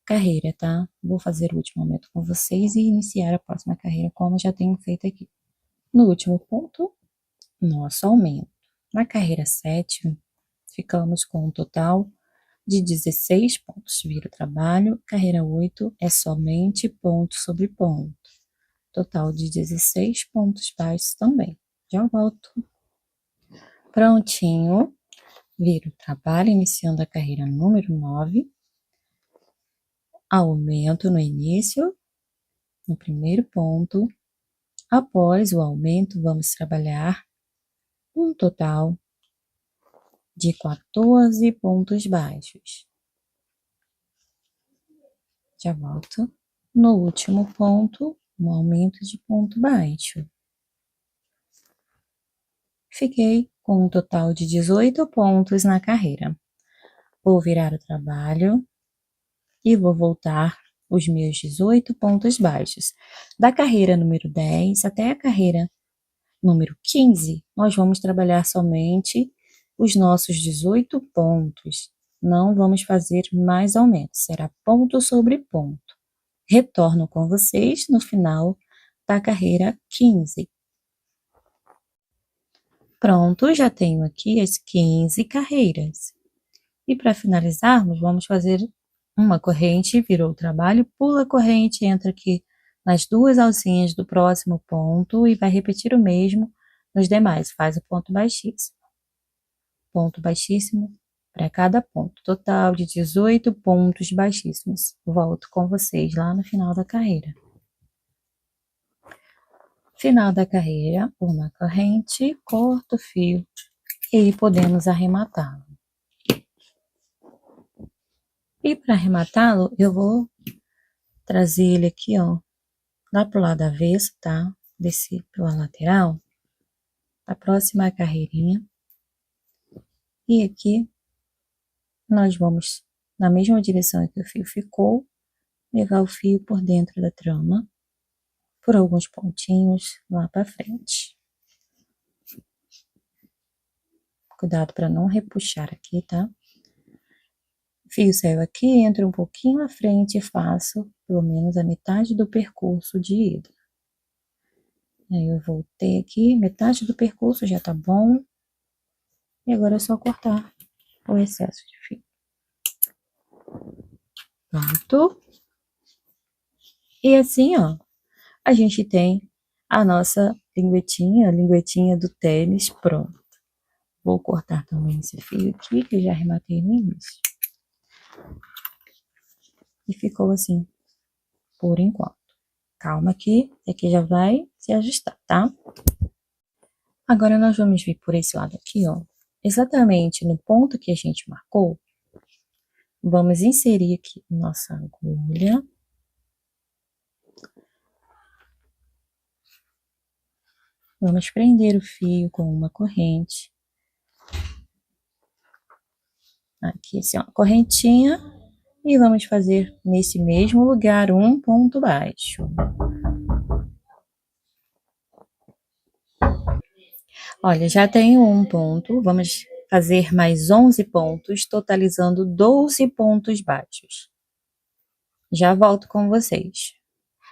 carreira, tá? Vou fazer o último aumento com vocês e iniciar a próxima carreira, como já tenho feito aqui. No último ponto, nosso aumento. Na carreira 7, ficamos com um total de 16 pontos. Vira o trabalho. Carreira 8 é somente ponto sobre ponto. Total de 16 pontos baixos também. Já volto. Prontinho. Vira o trabalho, iniciando a carreira número 9. Aumento no início, no primeiro ponto. Após o aumento, vamos trabalhar um total de 14 pontos baixos. Já volto. No último ponto, um aumento de ponto baixo. Fiquei com um total de 18 pontos na carreira. Vou virar o trabalho e vou voltar os meus 18 pontos baixos. Da carreira número 10 até a carreira número 15, nós vamos trabalhar somente os nossos 18 pontos. Não vamos fazer mais aumentos, será ponto sobre ponto. Retorno com vocês no final da carreira 15. Pronto, já tenho aqui as 15 carreiras. E para finalizarmos, vamos fazer uma corrente, virou o trabalho, pula a corrente, entra aqui nas duas alcinhas do próximo ponto e vai repetir o mesmo nos demais. Faz o ponto baixíssimo para cada ponto. Total de 18 pontos baixíssimos. Volto com vocês lá no final da carreira. Final da carreira, uma corrente, corto o fio e podemos arrematá-lo. E para arrematá-lo, eu vou trazer ele aqui, ó, lá pro lado avesso, tá? Descer pela lateral, a próxima carreirinha. E aqui, nós vamos, na mesma direção que o fio ficou, levar o fio por dentro da trama, por alguns pontinhos lá para frente. Cuidado para não repuxar aqui, tá? O fio saiu aqui, entra um pouquinho à frente e faço pelo menos a metade do percurso de ida. Aí eu voltei aqui, metade do percurso já tá bom. E agora é só cortar o excesso de fio. Pronto. E assim, ó, a gente tem a nossa linguetinha, a linguetinha do tênis pronto. Vou cortar também esse fio aqui, que eu já arrematei no início. E ficou assim, por enquanto. Calma que aqui já vai se ajustar, tá? Agora nós vamos vir por esse lado aqui, ó. Exatamente no ponto que a gente marcou. Vamos inserir aqui nossa agulha. Vamos prender o fio com uma corrente. Aqui, assim, ó, correntinha. E vamos fazer nesse mesmo lugar um ponto baixo. Olha, já tenho um ponto. Vamos fazer mais 11 pontos, totalizando 12 pontos baixos. Já volto com vocês.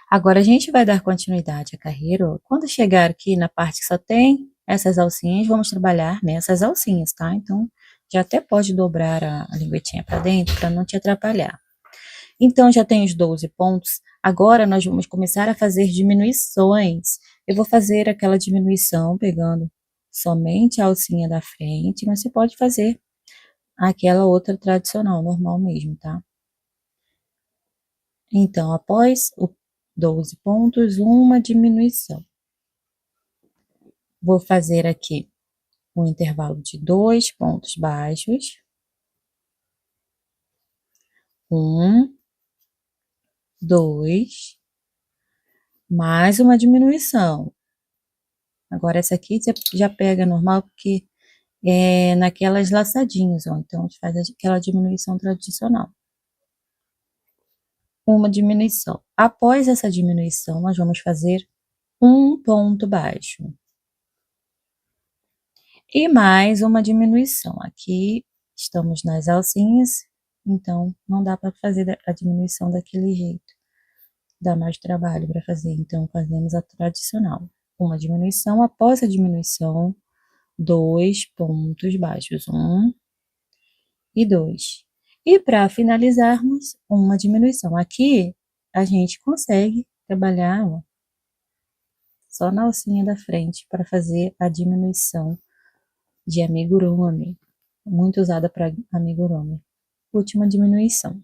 Agora, a gente vai dar continuidade à carreira. Quando chegar aqui na parte que só tem essas alcinhas, vamos trabalhar nessas alcinhas, tá? Então, já até pode dobrar a linguetinha para dentro, para não te atrapalhar. Então, já tem os 12 pontos. Agora, nós vamos começar a fazer diminuições. Eu vou fazer aquela diminuição pegando somente a alcinha da frente, mas você pode fazer aquela outra tradicional, normal mesmo, tá? Então, após os 12 pontos, uma diminuição. Vou fazer aqui um intervalo de 2 pontos baixos. 1, 2, mais uma diminuição. Agora, essa aqui você já pega normal, porque é naquelas laçadinhas, ó. Então, a gente faz aquela diminuição tradicional. uma diminuição. Após essa diminuição, nós vamos fazer um ponto baixo. E mais uma diminuição. Aqui estamos nas alcinhas, então não dá para fazer a diminuição daquele jeito. Dá mais trabalho para fazer, então fazemos a tradicional. Uma diminuição, após a diminuição, 2 pontos baixos, 1 e 2. E para finalizarmos, uma diminuição. Aqui a gente consegue trabalhar ó, só na alcinha da frente para fazer a diminuição de amigurumi, muito usada para amigurumi. Última diminuição.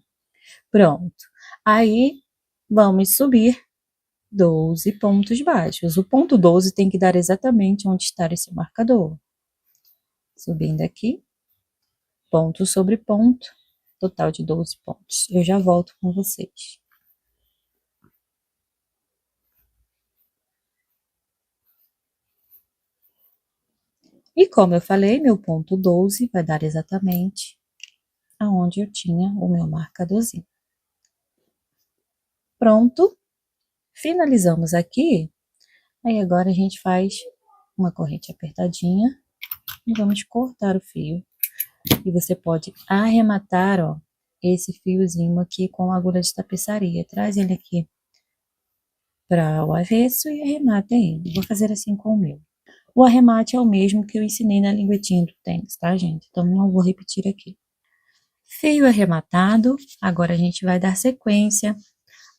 Pronto. Aí vamos subir 12 pontos baixos. O ponto 12 tem que dar exatamente onde está esse marcador. Subindo aqui, ponto sobre ponto, total de 12 pontos. Eu já volto com vocês. E como eu falei, meu ponto 12 vai dar exatamente aonde eu tinha o meu marcadorzinho. Pronto. Finalizamos aqui. Aí agora a gente faz uma corrente apertadinha e vamos cortar o fio. E você pode arrematar, ó, esse fiozinho aqui com a agulha de tapeçaria. Traz ele aqui para o avesso e arremata ele. Vou fazer assim com o meu. O arremate é o mesmo que eu ensinei na linguetinha do tênis, tá, gente? Então não vou repetir aqui. Fio arrematado, agora a gente vai dar sequência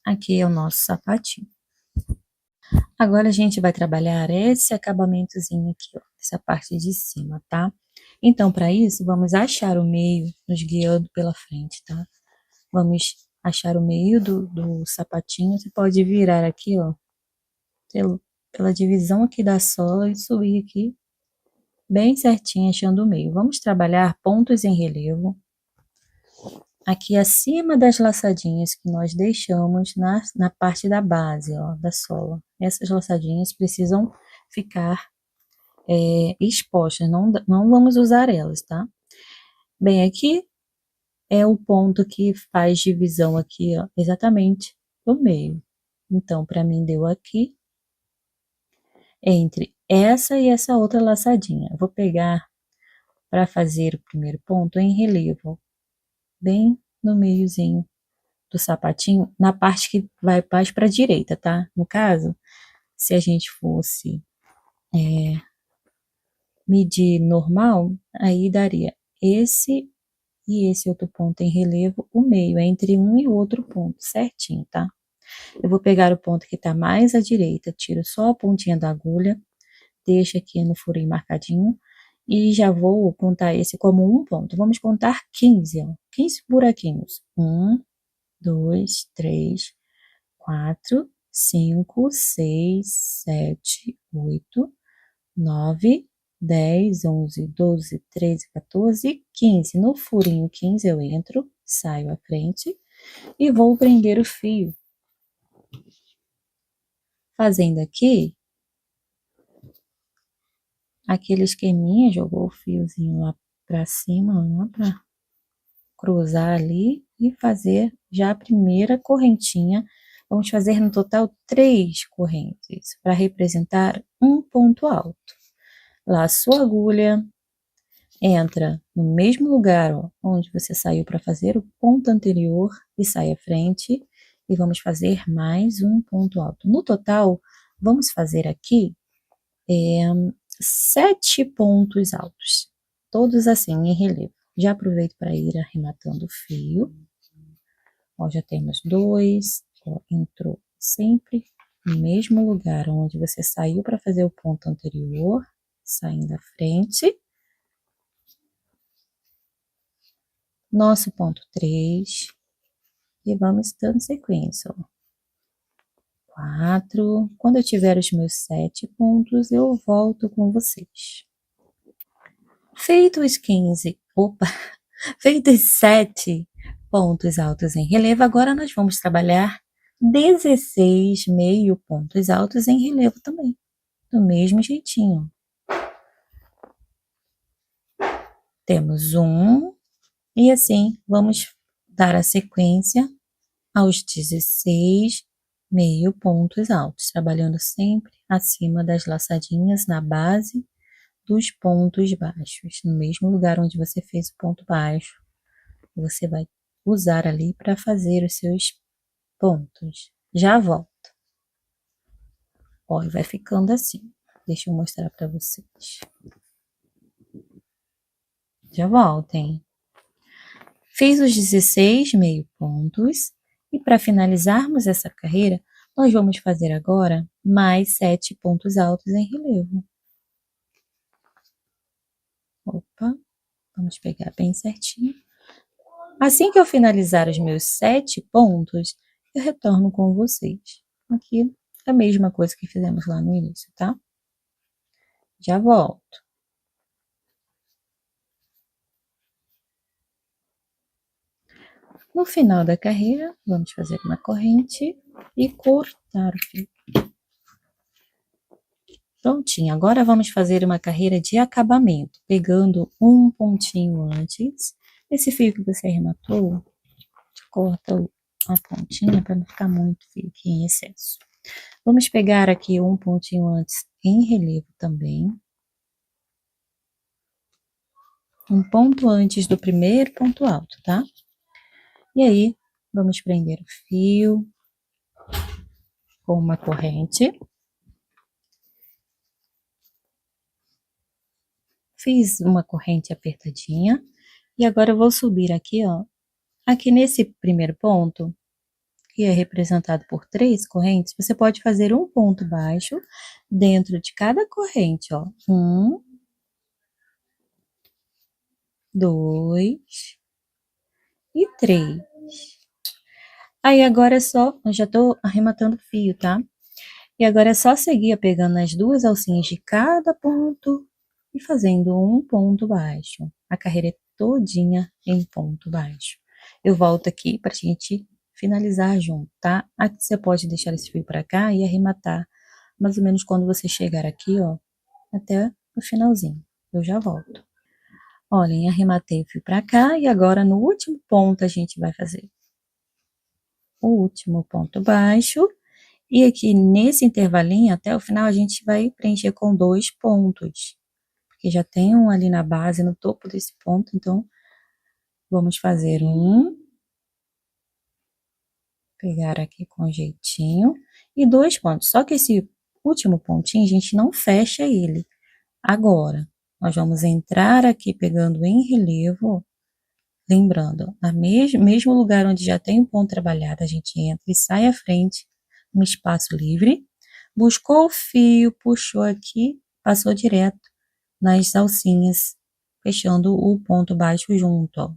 aqui ao nosso sapatinho. Agora a gente vai trabalhar esse acabamentozinho aqui, ó, essa parte de cima, tá? Então, para isso, vamos achar o meio, nos guiando pela frente, tá? Vamos achar o meio do sapatinho. Você pode virar aqui, ó, pela divisão aqui da sola e subir aqui bem certinho, achando o meio. Vamos trabalhar pontos em relevo aqui acima das laçadinhas que nós deixamos na parte da base, ó, da sola. Essas laçadinhas precisam ficar expostas, não vamos usar elas, tá? Bem, aqui é o ponto que faz divisão aqui, ó, exatamente no meio. Então, para mim deu aqui, entre essa e essa outra laçadinha. Eu vou pegar para fazer o primeiro ponto em relevo, bem no meiozinho do sapatinho, na parte que vai mais para a direita, tá? No caso, se a gente fosse medir normal, aí daria esse e esse outro ponto em relevo, o meio, entre um e outro ponto, certinho, tá? Eu vou pegar o ponto que tá mais à direita, tiro só a pontinha da agulha, deixo aqui no furinho marcadinho, e já vou contar esse como um ponto. Vamos contar 15, ó, 15 buraquinhos. 1, 2, 3, 4, 5, 6, 7, 8, 9, 10, 11, 12, 13, 14, 15. No furinho 15 eu entro, saio à frente e vou prender o fio. Fazendo aqui, aquele esqueminha, jogou o fiozinho lá pra cima, lá pra cruzar ali e fazer já a primeira correntinha. Vamos fazer no total 3 correntes para representar um ponto alto. Laçou a agulha, entra no mesmo lugar ó, onde você saiu para fazer o ponto anterior e sai à frente e vamos fazer mais um ponto alto. No total, vamos fazer aqui 7 pontos altos, todos assim em relevo. Já aproveito para ir arrematando o fio. Ó, já temos 2, ó, entrou sempre no mesmo lugar onde você saiu para fazer o ponto anterior, saindo à frente. Nosso ponto 3, e vamos dando sequência, ó. 4, quando eu tiver os meus 7 pontos, eu volto com vocês. Feito os 15, feitos 7 pontos altos em relevo, agora nós vamos trabalhar 16 meio pontos altos em relevo também, do mesmo jeitinho. Temos um, e assim vamos dar a sequência aos 16 meio pontos altos, trabalhando sempre acima das laçadinhas na base dos pontos baixos. No mesmo lugar onde você fez o ponto baixo, você vai usar ali para fazer os seus pontos. Já volto. Ó, e vai ficando assim. Deixa eu mostrar para vocês. Já voltem. Fiz os 16 meio pontos. E para finalizarmos essa carreira, nós vamos fazer agora mais 7 pontos altos em relevo. Opa, vamos pegar bem certinho. Assim que eu finalizar os meus 7 pontos, eu retorno com vocês. Aqui é a mesma coisa que fizemos lá no início, tá? Já volto. No final da carreira, vamos fazer uma corrente e cortar o fio. Prontinho, agora vamos fazer uma carreira de acabamento, pegando um pontinho antes. Esse fio que você arrematou, corta a pontinha para não ficar muito fio aqui em excesso. Vamos pegar aqui um pontinho antes em relevo também. Um ponto antes do primeiro ponto alto, tá? E aí, vamos prender o fio com uma corrente. Fiz uma corrente apertadinha. E agora eu vou subir aqui, ó. Aqui nesse primeiro ponto, que é representado por 3 correntes, você pode fazer um ponto baixo dentro de cada corrente, ó. 1, 2 e 3. Aí agora é só, eu já tô arrematando o fio, tá? E agora é só seguir pegando as 2 alcinhas de cada ponto e fazendo um ponto baixo. A carreira é todinha em ponto baixo. Eu volto aqui pra gente finalizar junto, tá? Aqui você pode deixar esse fio pra cá e arrematar mais ou menos quando você chegar aqui, ó, até o finalzinho. Eu já volto. Olhem, arrematei o fio pra cá e agora no último ponto a gente vai fazer o último ponto baixo. E aqui nesse intervalinho, até o final, a gente vai preencher com 2 pontos. Porque já tem um ali na base, no topo desse ponto, então vamos fazer um. Pegar aqui com jeitinho. E 2 pontos. Só que esse último pontinho, a gente não fecha ele. Agora, nós vamos entrar aqui pegando em relevo. Lembrando, no mesmo lugar onde já tem um ponto trabalhado, a gente entra e sai à frente, um espaço livre, buscou o fio, puxou aqui, passou direto nas alcinhas, fechando o ponto baixo junto, ó,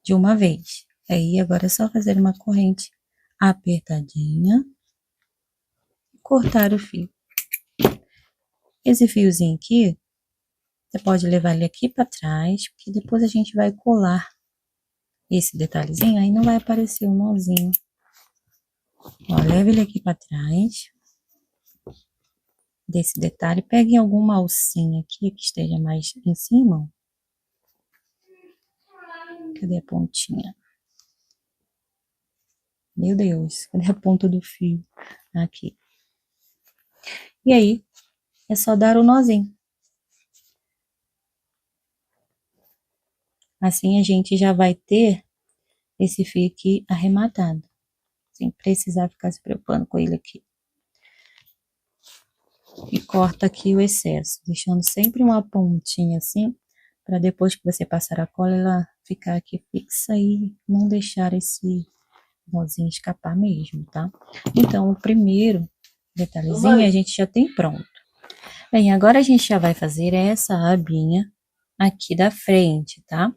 de uma vez. Aí, agora é só fazer uma corrente apertadinha e cortar o fio. Esse fiozinho aqui, você pode levar ele aqui para trás, porque depois a gente vai colar esse detalhezinho, aí não vai aparecer um nozinho. Ó, leve ele aqui para trás desse detalhe. Pegue alguma alcinha aqui que esteja mais em cima. Cadê a pontinha? Meu Deus, cadê a ponta do fio? Aqui. E aí, é só dar o nozinho. Assim a gente já vai ter esse fio aqui arrematado, sem precisar ficar se preocupando com ele aqui. E corta aqui o excesso, deixando sempre uma pontinha assim, para depois que você passar a cola, ela ficar aqui fixa e não deixar esse nozinho escapar mesmo, tá? Então, o primeiro detalhezinho a gente já tem pronto. Bem, agora a gente já vai fazer essa abinha aqui da frente, tá?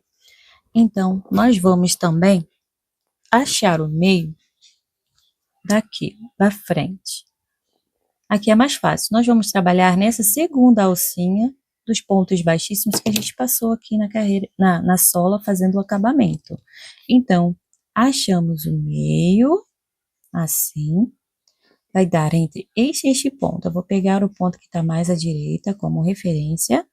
Então, nós vamos também achar o meio daqui, da frente. Aqui é mais fácil. Nós vamos trabalhar nessa segunda alcinha dos pontos baixíssimos que a gente passou aqui na carreira, na sola, fazendo o acabamento. Então, achamos o meio, assim, vai dar entre este e este ponto. Eu vou pegar o ponto que está mais à direita como referência.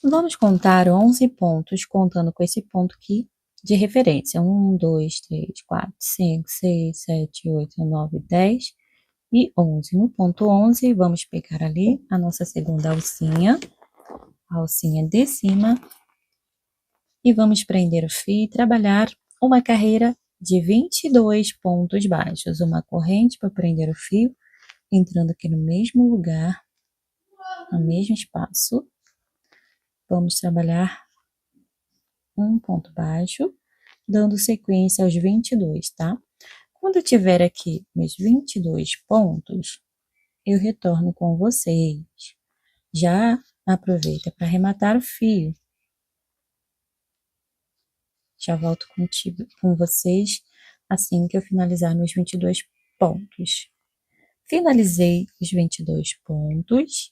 Vamos contar 11 pontos, contando com esse ponto aqui de referência. 1, 2, 3, 4, 5, 6, 7, 8, 9, 10 e 11. No ponto 11, vamos pegar ali a nossa segunda alcinha, a alcinha de cima, e vamos prender o fio e trabalhar uma carreira de 22 pontos baixos. Uma corrente para prender o fio, entrando aqui no mesmo lugar, no mesmo espaço. Vamos trabalhar um ponto baixo, dando sequência aos 22, tá? Quando eu tiver aqui meus 22 pontos, eu retorno com vocês. Já aproveita para arrematar o fio. Já volto com vocês assim que eu finalizar meus 22 pontos. Finalizei os 22 pontos.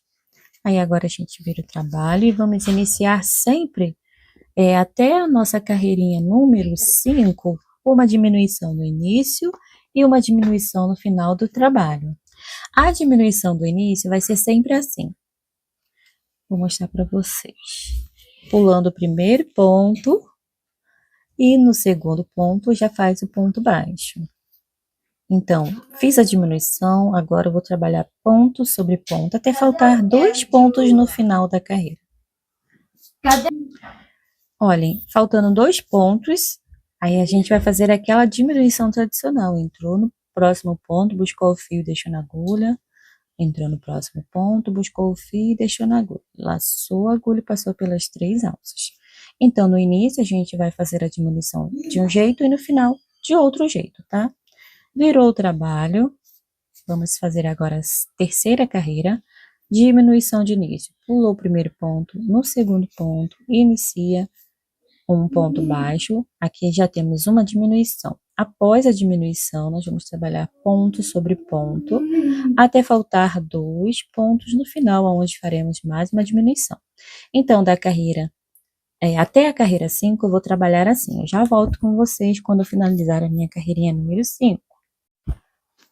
Aí agora a gente vira o trabalho e vamos iniciar sempre até a nossa carreirinha número 5, uma diminuição no início e uma diminuição no final do trabalho. A diminuição do início vai ser sempre assim. Vou mostrar para vocês. Pulando o primeiro ponto e no segundo ponto já faz o ponto baixo. Então, fiz a diminuição, agora eu vou trabalhar ponto sobre ponto até faltar 2 pontos no final da carreira. Olhem, faltando 2 pontos, aí a gente vai fazer aquela diminuição tradicional. Entrou no próximo ponto, buscou o fio e deixou na agulha. Entrou no próximo ponto, buscou o fio e deixou na agulha. Laçou a agulha e passou pelas 3 alças. Então, no início, a gente vai fazer a diminuição de um jeito e no final de outro jeito, tá? Virou o trabalho. Vamos fazer agora a terceira carreira. Diminuição de início. Pulou o primeiro ponto, no segundo ponto, inicia um ponto baixo. Aqui já temos uma diminuição. Após a diminuição, nós vamos trabalhar ponto sobre ponto, até faltar 2 pontos no final, onde faremos mais uma diminuição. Então, da carreira até a carreira 5, eu vou trabalhar assim. Eu já volto com vocês quando eu finalizar a minha carreirinha número 5.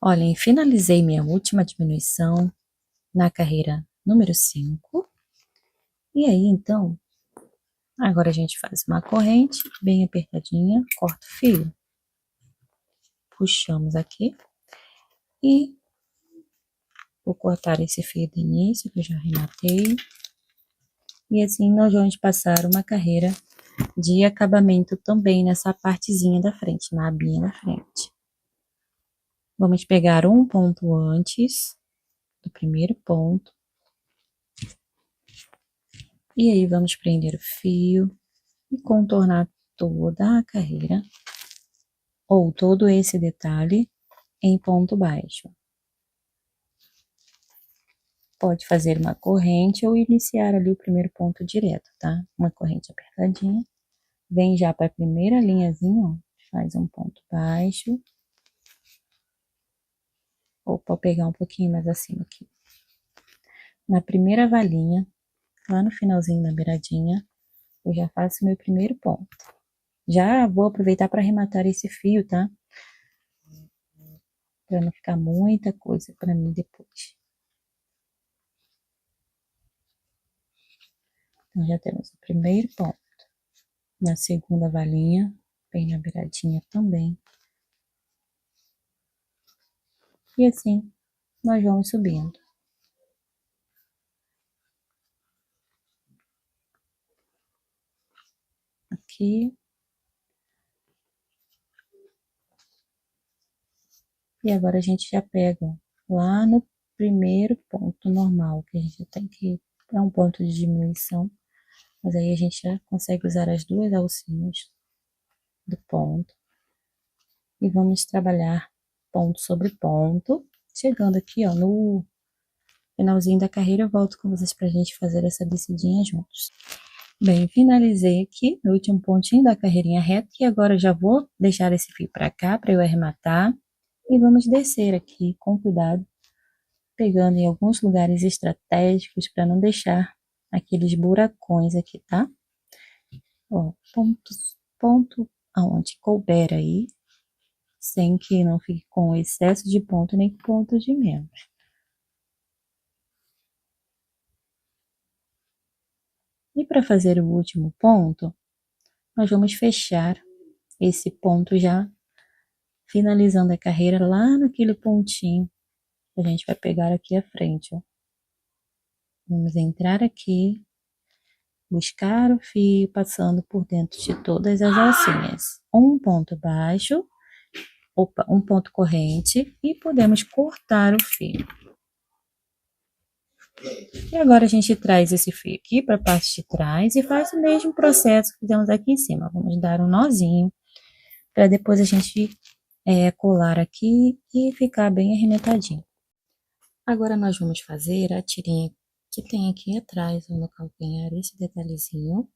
Olhem, finalizei minha última diminuição na carreira número 5. E aí, então, agora a gente faz uma corrente bem apertadinha, corta o fio. Puxamos aqui e vou cortar esse fio do início, que eu já arrematei. E assim nós vamos passar uma carreira de acabamento também nessa partezinha da frente, na abinha da frente. Vamos pegar um ponto antes do primeiro ponto. E aí vamos prender o fio e contornar toda a carreira, ou todo esse detalhe, em ponto baixo. Pode fazer uma corrente ou iniciar ali o primeiro ponto direto, tá? Uma corrente apertadinha. Vem já para a primeira linhazinha, ó, faz um ponto baixo. Opa, vou pegar um pouquinho mais acima aqui. Na primeira valinha, lá no finalzinho da beiradinha, eu já faço meu primeiro ponto. Já vou aproveitar para arrematar esse fio, tá? Para não ficar muita coisa para mim depois. Então, já temos o primeiro ponto. Na segunda valinha, bem na beiradinha também. E assim, nós vamos subindo. Aqui. E agora a gente já pega lá no primeiro ponto normal, que a gente tem que... É um ponto de diminuição. Mas aí a gente já consegue usar as 2 alcinhas do ponto. E vamos trabalhar ponto sobre ponto. Chegando aqui, ó, no finalzinho da carreira, eu volto com vocês pra gente fazer essa descidinha juntos. Bem, finalizei aqui no último pontinho da carreirinha reta. E agora eu já vou deixar esse fio pra cá, pra eu arrematar. E vamos descer aqui com cuidado, pegando em alguns lugares estratégicos para não deixar aqueles buracões aqui, tá? Ó, ponto aonde couber aí, sem que não fique com excesso de ponto nem ponto de menos. E para fazer o último ponto, nós vamos fechar esse ponto já finalizando a carreira lá naquele pontinho. A gente vai pegar aqui à frente, ó. Vamos entrar aqui, buscar o fio passando por dentro de todas as alcinhas. Um ponto baixo, opa, um ponto corrente e podemos cortar o fio. E agora a gente traz esse fio aqui para a parte de trás e faz o mesmo processo que fizemos aqui em cima. Vamos dar um nozinho para depois a gente colar aqui e ficar bem arremetadinho. Agora nós vamos fazer a tirinha que tem aqui atrás no calcanhar, esse detalhezinho.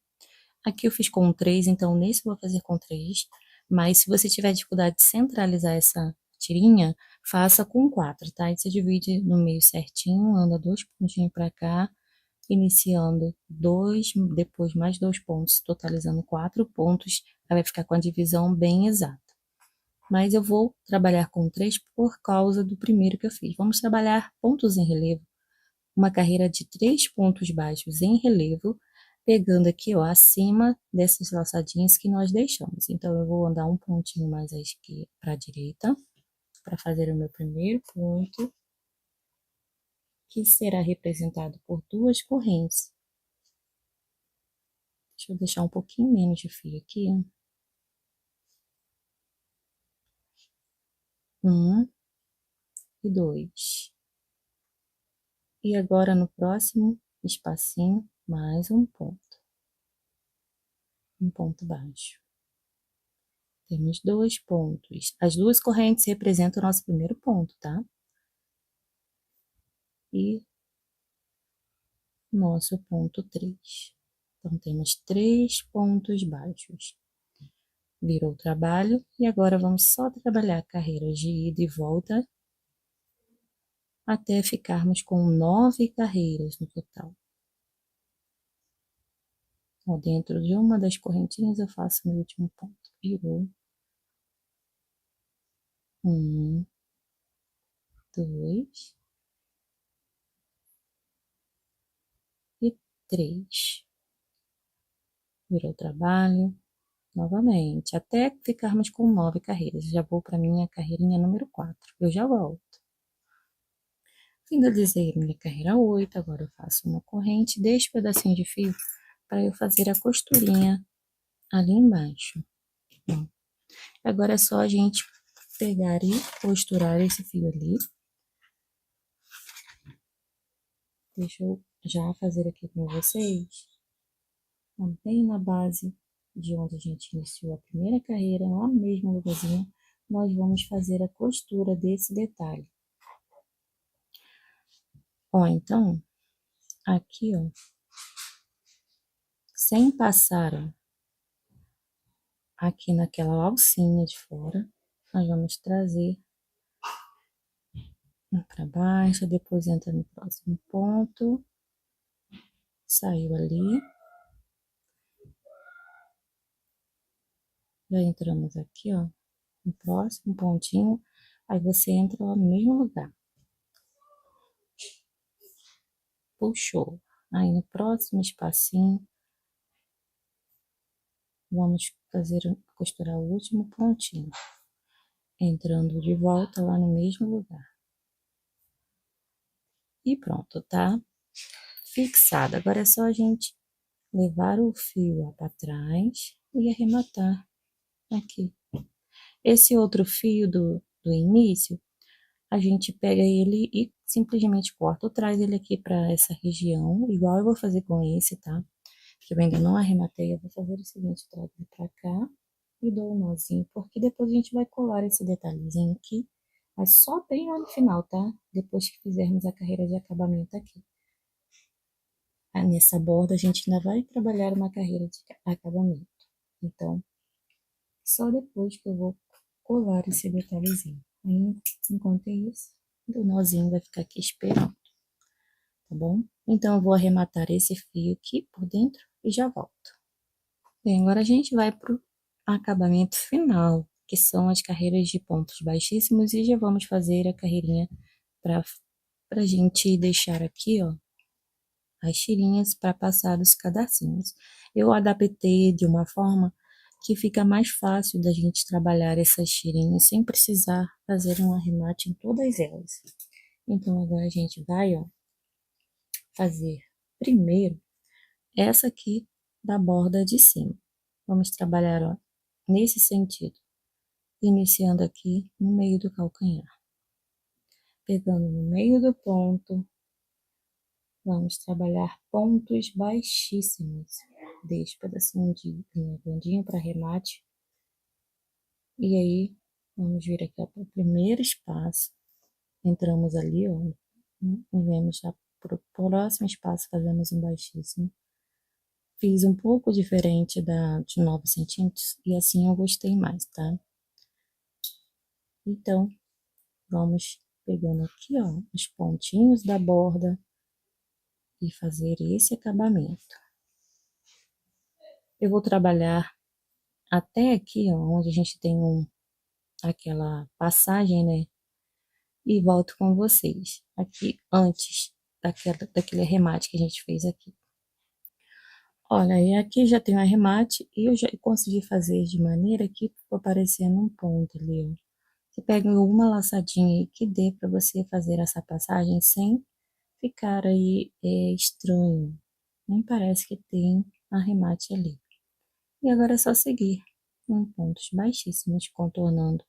Aqui eu fiz com 3, então nesse eu vou fazer com 3. Mas se você tiver dificuldade de centralizar essa tirinha, faça com 4, tá? Aí você divide no meio certinho, anda 2 pontinhos para cá, iniciando 2, depois mais 2 pontos, totalizando 4 pontos. Aí vai ficar com a divisão bem exata. Mas eu vou trabalhar com 3 por causa do primeiro que eu fiz. Vamos trabalhar pontos em relevo. Uma carreira de 3 pontos baixos em relevo, pegando aqui, ó, acima dessas laçadinhas que nós deixamos. Então, eu vou andar um pontinho mais à esquerda para a direita, para fazer o meu primeiro ponto, que será representado por 2 correntes. Deixa eu deixar um pouquinho menos de fio aqui, ó. 1 e 2. E agora, no próximo espacinho, mais um ponto baixo. Temos 2 pontos. As 2 correntes representam o nosso primeiro ponto, tá? E nosso ponto 3. Então, temos 3 pontos baixos. Virou o trabalho e agora vamos só trabalhar carreiras de ida e volta até ficarmos com 9 carreiras no total. Ó, dentro de uma das correntinhas eu faço meu último ponto. Virou. 1, 2 e 3. Virou o trabalho novamente, até ficarmos com 9 carreiras. Já vou para minha carreirinha número 4. Eu já volto. Finalizei minha carreira 8, agora eu faço uma corrente, deixo um pedacinho de fio para eu fazer a costurinha ali embaixo. Ó. Agora é só a gente pegar e costurar esse fio ali. Deixa eu já fazer aqui com vocês. Bem na base de onde a gente iniciou a primeira carreira, lá no mesmo lugarzinho, nós vamos fazer a costura desse detalhe. Ó, então, aqui, ó, sem passar, ó, aqui naquela alcinha de fora, nós vamos trazer para baixo, depois entra no próximo ponto, saiu ali, já entramos aqui, ó, no próximo pontinho, aí você entra lá no mesmo lugar, puxou, aí no próximo espacinho, vamos costurar o último pontinho, entrando de volta lá no mesmo lugar. E pronto, tá? Fixado. Agora é só a gente levar o fio para trás e arrematar aqui. Esse outro fio do início, a gente pega ele e simplesmente corta ou traz ele aqui para essa região, igual eu vou fazer com esse, tá? Que eu ainda não arrematei, eu vou fazer o seguinte, trago ele para cá e dou um nozinho, porque depois a gente vai colar esse detalhezinho aqui, mas só bem lá no final, tá? Depois que fizermos a carreira de acabamento aqui. Nessa borda a gente ainda vai trabalhar uma carreira de acabamento. Então, só depois que eu vou colar esse detalhezinho. Aí, enquanto isso, o nozinho vai ficar aqui esperando, tá bom? Então, eu vou arrematar esse fio aqui por dentro e já volto. Bem, agora a gente vai pro acabamento final, que são as carreiras de pontos baixíssimos, e já vamos fazer a carreirinha pra gente deixar aqui, ó, as tirinhas para passar os cadarcinhos. Eu adaptei de uma forma que fica mais fácil da gente trabalhar essas tirinhas sem precisar fazer um arremate em todas elas. Então, agora a gente vai, ó, fazer primeiro essa aqui da borda de cima. Vamos trabalhar, ó, nesse sentido, iniciando aqui no meio do calcanhar. Pegando no meio do ponto, vamos trabalhar pontos baixíssimos. Deixa o pedacinho de linha grandinha para arremate. E aí, vamos vir aqui para o primeiro espaço. Entramos ali, ó, e vemos já para o próximo espaço, fazemos um baixíssimo. Fiz um pouco diferente de 9 centímetros e assim eu gostei mais, tá? Então, vamos pegando aqui, ó, os pontinhos da borda e fazer esse acabamento. Eu vou trabalhar até aqui, ó, onde a gente tem aquela passagem, né? E volto com vocês aqui antes daquele arremate que a gente fez aqui. Olha, e aqui já tem o arremate e eu já consegui fazer de maneira que ficou parecendo um ponto ali, ó. Você pega uma laçadinha aí que dê para você fazer essa passagem sem ficar aí estranho. Nem parece que tem arremate ali. E agora é só seguir em pontos baixíssimos, contornando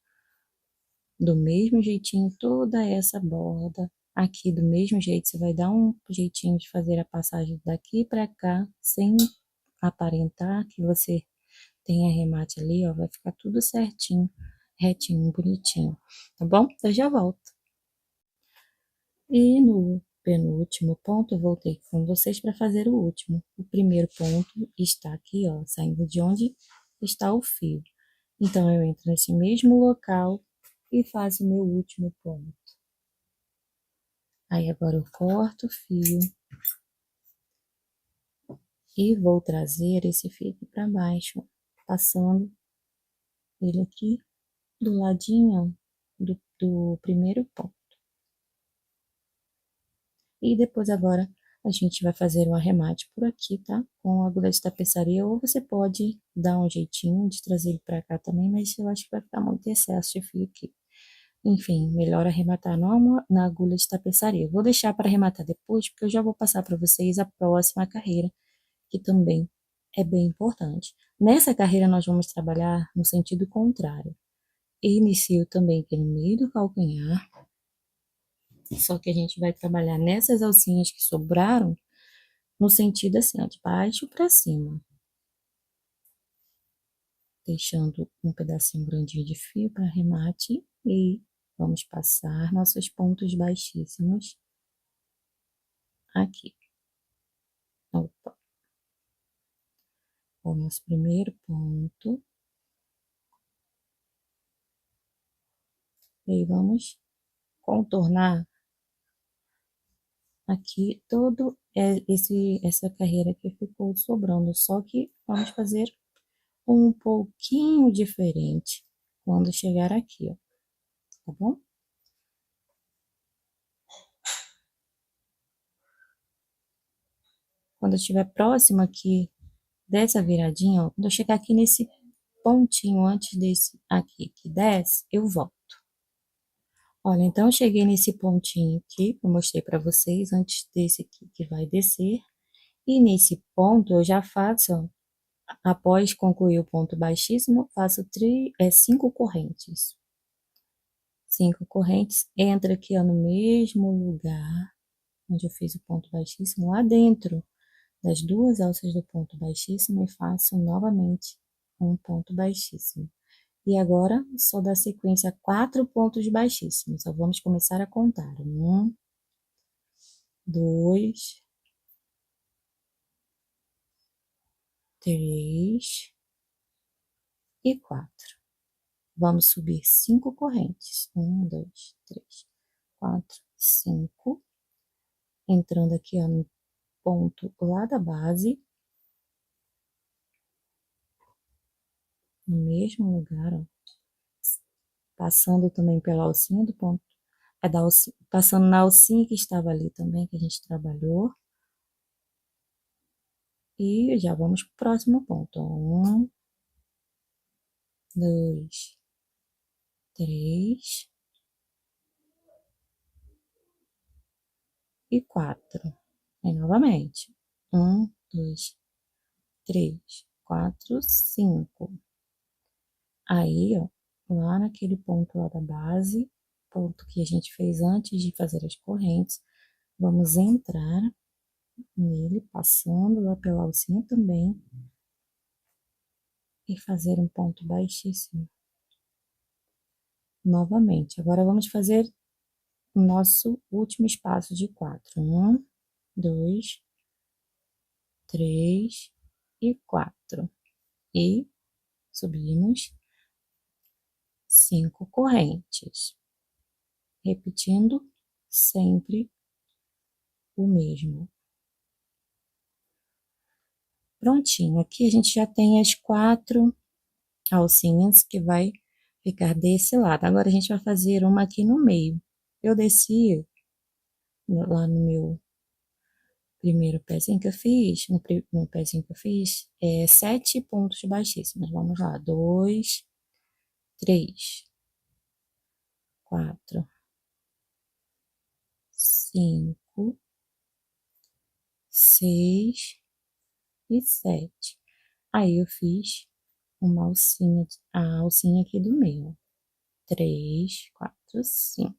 do mesmo jeitinho toda essa borda. Aqui do mesmo jeito, você vai dar um jeitinho de fazer a passagem daqui para cá, sem aparentar que você tem arremate ali, ó, vai ficar tudo certinho, retinho, bonitinho, tá bom? Eu já volto. E no penúltimo ponto, eu voltei com vocês para fazer o último. O primeiro ponto está aqui, ó, saindo de onde está o fio. Então, eu entro nesse mesmo local e faço o meu último ponto. Aí, agora eu corto o fio e vou trazer esse fio aqui para baixo, passando ele aqui do ladinho do primeiro ponto. E depois agora a gente vai fazer um arremate por aqui, tá? Com agulha de tapeçaria, ou você pode dar um jeitinho de trazer ele para cá também, mas eu acho que vai ficar muito excesso de fio aqui. Enfim, melhor arrematar na agulha de tapeçaria. Vou deixar para arrematar depois, porque eu já vou passar para vocês a próxima carreira, que também é bem importante. Nessa carreira nós vamos trabalhar no sentido contrário. Inicio também aqui no meio do calcanhar, só que a gente vai trabalhar nessas alcinhas que sobraram, no sentido assim, ó, de baixo para cima. Deixando um pedacinho grandinho de fio para arremate e vamos passar nossos pontos baixíssimos aqui. Opa. O nosso primeiro ponto. E aí vamos contornar aqui todo essa carreira que ficou sobrando, só que vamos fazer um pouquinho diferente quando chegar aqui, ó, tá bom? Quando eu estiver próximo aqui dessa viradinha, ó, quando eu chegar aqui nesse pontinho antes desse aqui que desce, eu volto. Olha, então eu cheguei nesse pontinho aqui, que eu mostrei para vocês, antes desse aqui que vai descer, e nesse ponto eu já faço, ó, após concluir o ponto baixíssimo, faço 5 correntes. 5 correntes, entra aqui ó, no mesmo lugar onde eu fiz o ponto baixíssimo, lá dentro das duas alças do ponto baixíssimo e faço novamente um ponto baixíssimo. E agora, só dá sequência a 4 pontos baixíssimos. Então, vamos começar a contar. 1, 2, 3 e 4. Vamos subir 5 correntes. 1, 2, 3, 4, 5. Entrando aqui ó, no ponto lá da base. No mesmo lugar, ó. Passando também pela alcinha do ponto. Passando na alcinha que estava ali também, que a gente trabalhou. E já vamos para o próximo ponto. 1, 2, 3 e 4. E novamente. 1, 2, 3, 4, 5. Aí, ó, lá naquele ponto lá da base, ponto que a gente fez antes de fazer as correntes, vamos entrar nele, passando lá pela alcinha também, e fazer um ponto baixíssimo. Novamente, agora vamos fazer o nosso último espaço de 4. 1, 2, 3 e 4. E subimos 5 correntes, repetindo sempre o mesmo. Prontinho, aqui a gente já tem as 4 alcinhas que vai ficar desse lado. Agora a gente vai fazer uma aqui no meio. Eu desci lá no meu primeiro pezinho que eu fiz, no pezinho que eu fiz, 7 pontos baixíssimos. Vamos lá, 2, 3, 4, 5, 6 e 7. Aí eu fiz uma alcinha, a alcinha aqui do meio. 3, 4, 5.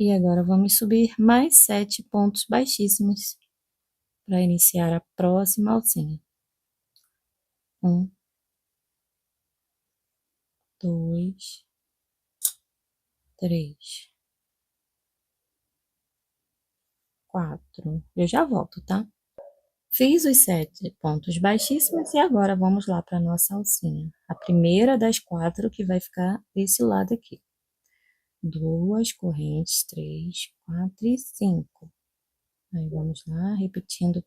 E agora vamos subir mais 7 pontos baixíssimos para iniciar a próxima alcinha. 1, 2, 3, 4. Eu já volto, tá? Fiz os 7 pontos baixíssimos e agora vamos lá para a nossa alcinha. A primeira das 4 que vai ficar desse lado aqui. 2 correntes, 3, 4 e 5. Aí vamos lá, repetindo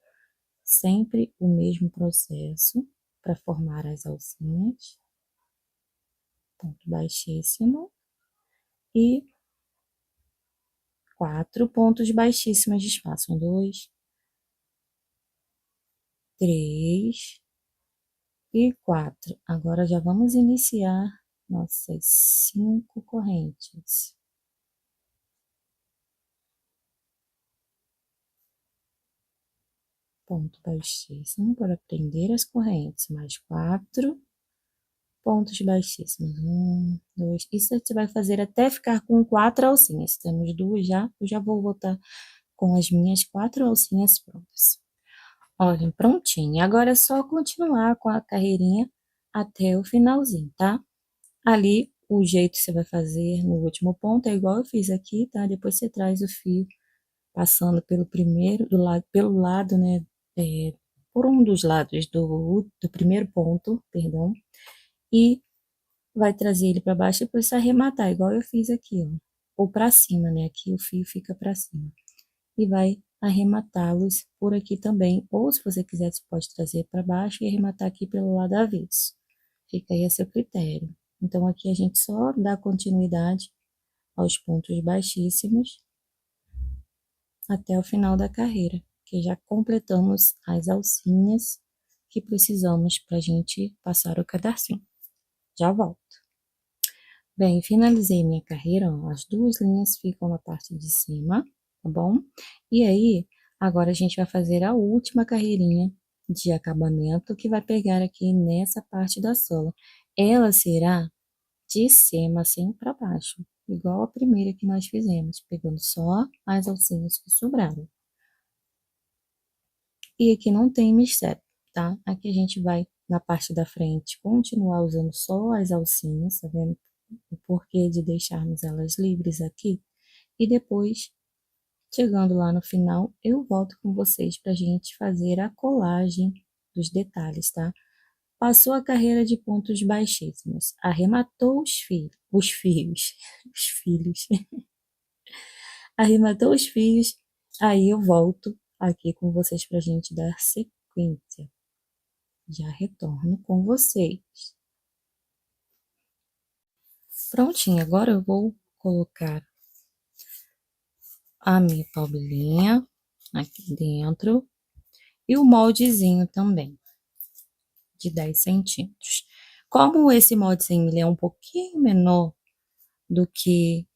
sempre o mesmo processo para formar as alcinhas. Ponto baixíssimo e 4 pontos baixíssimos de espaço. 2, 3 e 4. Agora já vamos iniciar nossas 5 correntes. Ponto baixíssimo para prender as correntes, mais 4 pontos baixíssimos. 1, 2. Isso você vai fazer até ficar com 4 alcinhas. Temos 2 já, eu já vou voltar com as minhas 4 alcinhas prontas. Olhem, prontinho. Agora é só continuar com a carreirinha até o finalzinho, tá? Ali, o jeito que você vai fazer no último ponto é igual eu fiz aqui, tá? Depois você traz o fio passando pelo primeiro, pelo lado, né? Por um dos lados do primeiro ponto, perdão, e vai trazer ele para baixo e depois arrematar, igual eu fiz aqui, ó. Ou para cima, né? Aqui o fio fica para cima. E vai arrematá-los por aqui também. Ou se você quiser, você pode trazer para baixo e arrematar aqui pelo lado avesso. Fica aí a seu critério. Então, aqui a gente só dá continuidade aos pontos baixíssimos até o final da carreira, que já completamos as alcinhas que precisamos para a gente passar o cadarcinho. Já volto. Bem, finalizei minha carreira, ó, as 2 linhas ficam na parte de cima, tá bom? E aí, agora a gente vai fazer a última carreirinha de acabamento que vai pegar aqui nessa parte da sola. Ela será de cima assim para baixo, igual a primeira que nós fizemos, pegando só as alcinhas que sobraram. E aqui não tem mistério, tá? Aqui a gente vai, na parte da frente, continuar usando só as alcinhas, tá vendo? O porquê de deixarmos elas livres aqui. E depois, chegando lá no final, eu volto com vocês pra gente fazer a colagem dos detalhes, tá? Passou a carreira de pontos baixíssimos, arrematou os fios, os filhos, arrematou os fios, aí eu volto aqui com vocês pra gente dar sequência. Já retorno com vocês. Prontinho, agora eu vou colocar a minha palmilhinha aqui dentro E o moldezinho também, de 10 centímetros. Como esse moldezinho ele é um pouquinho menor do que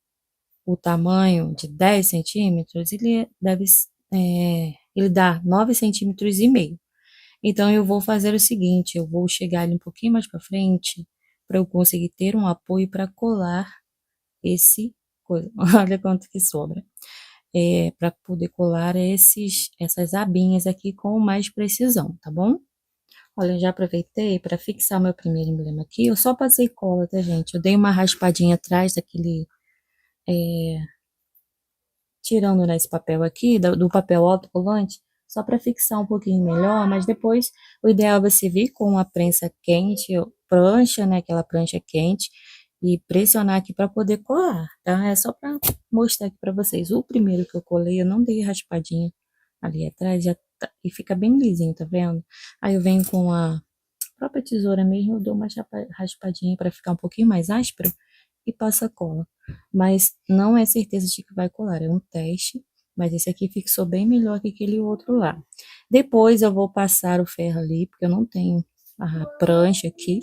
o tamanho de 10 centímetros, ele dá 9 centímetros e meio. Então, eu vou fazer o seguinte, eu vou chegar ali um pouquinho mais para frente, para eu conseguir ter um apoio para colar esse coisa. Olha quanto que sobra. Para poder colar essas abinhas aqui com mais precisão, tá bom? Olha, eu já aproveitei para fixar meu primeiro emblema aqui. Eu só passei cola, tá, gente? Eu dei uma raspadinha atrás daquele, tirando nesse papel aqui, do papel autocolante, só para fixar um pouquinho melhor, mas depois o ideal é você vir com uma prensa quente, prancha, né, aquela prancha quente, e pressionar aqui para poder colar, tá? É só para mostrar aqui para vocês. O primeiro que eu colei, eu não dei raspadinha ali atrás, e fica bem lisinho, tá vendo? Aí eu venho com a própria tesoura mesmo, eu dou uma raspadinha para ficar um pouquinho mais áspero e passa cola. Mas não é certeza de que vai colar, é um teste. Mas esse aqui fixou bem melhor que aquele outro lá. Depois eu vou passar o ferro ali, porque eu não tenho a prancha aqui.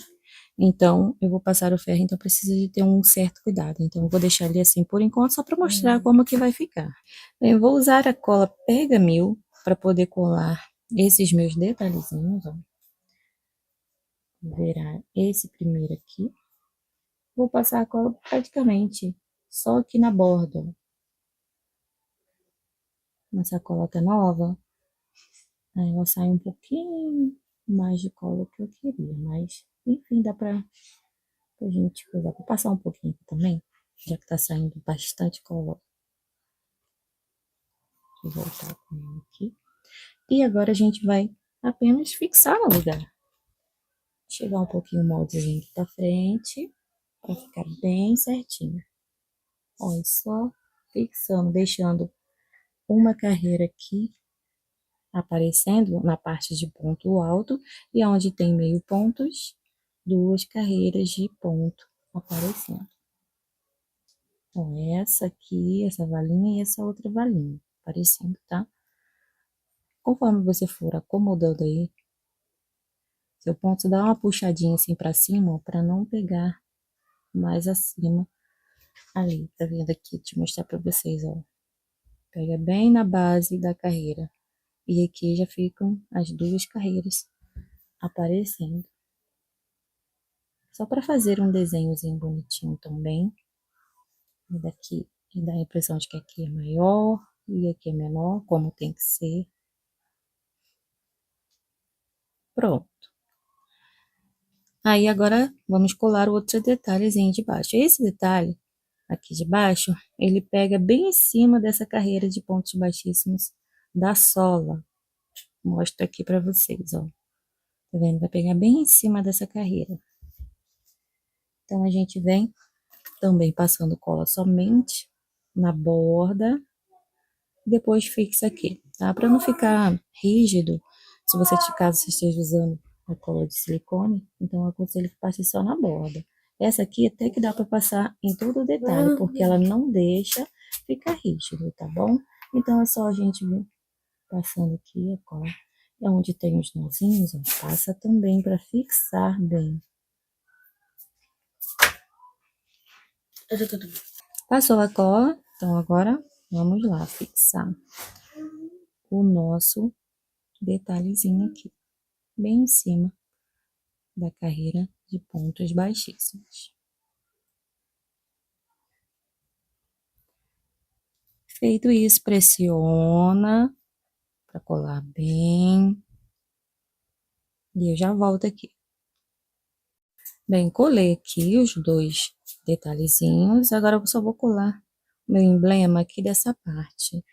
Então, eu vou passar o ferro, então precisa de ter um certo cuidado. Então, eu vou deixar ele assim por enquanto, só para mostrar como que vai ficar. Bem, eu vou usar a cola Pega Mil para poder colar esses meus detalhezinhos, ó. Vou virar esse primeiro aqui. Vou passar a cola praticamente só aqui na borda, ó. Uma sacola tá nova, aí ela sai um pouquinho mais de cola que eu queria, mas enfim, dá pra gente coisar. Vou passar um pouquinho aqui também, já que tá saindo bastante cola. Vou voltar com ele aqui. E agora a gente vai apenas fixar no lugar. Chegar um pouquinho o moldezinho aqui pra frente, pra ficar bem certinho. Olha só, fixando, deixando uma carreira aqui aparecendo na parte de ponto alto e onde tem meio pontos, duas carreiras de ponto aparecendo. Então, essa aqui, essa valinha e essa outra valinha aparecendo, tá? Conforme você for acomodando aí, seu ponto dá uma puxadinha assim pra cima, para não pegar mais acima ali, tá vendo aqui? Deixa eu mostrar pra vocês, ó. Pega bem na base da carreira. E aqui já ficam as duas carreiras aparecendo. Só para fazer um desenhozinho bonitinho também. E daqui, e dá a impressão de que aqui é maior e aqui é menor, como tem que ser. Pronto. Aí agora vamos colar o outro detalhezinho de baixo. Esse detalhe aqui de baixo, ele pega bem em cima dessa carreira de pontos baixíssimos da sola. Mostro aqui para vocês, ó. Tá vendo? Vai pegar bem em cima dessa carreira. Então, a gente vem também passando cola somente na borda, depois fixa aqui, tá? Para não ficar rígido, se você, caso você esteja usando a cola de silicone, então eu aconselho que passe só na borda. Essa aqui até que dá para passar em todo o detalhe, porque ela não deixa ficar rígido, tá bom? Então é só a gente vir passando aqui a cola. É onde tem os nozinhos, ó, passa também para fixar bem. Passou a cola, então agora vamos lá fixar o nosso detalhezinho aqui, bem em cima da carreira de pontos baixíssimos. Feito isso, pressiona para colar bem. E eu já volto aqui. Bem, colei aqui os dois detalhezinhos. Agora eu só vou colar meu emblema aqui dessa parte.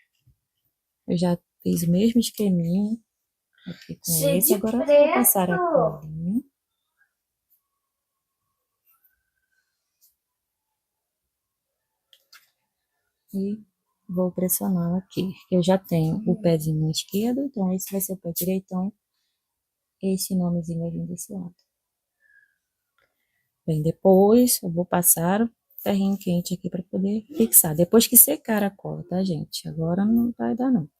Eu já fiz o mesmo esqueminha aqui com esse. Agora eu vou passar a colinha. E vou pressionar aqui. Eu já tenho o pezinho esquerdo, então esse vai ser o pé direito, então esse nomezinho vai vir desse lado. Bem, depois eu vou passar o ferrinho quente aqui para poder fixar. Depois que secar a cola, tá, gente? Agora não vai dar, não.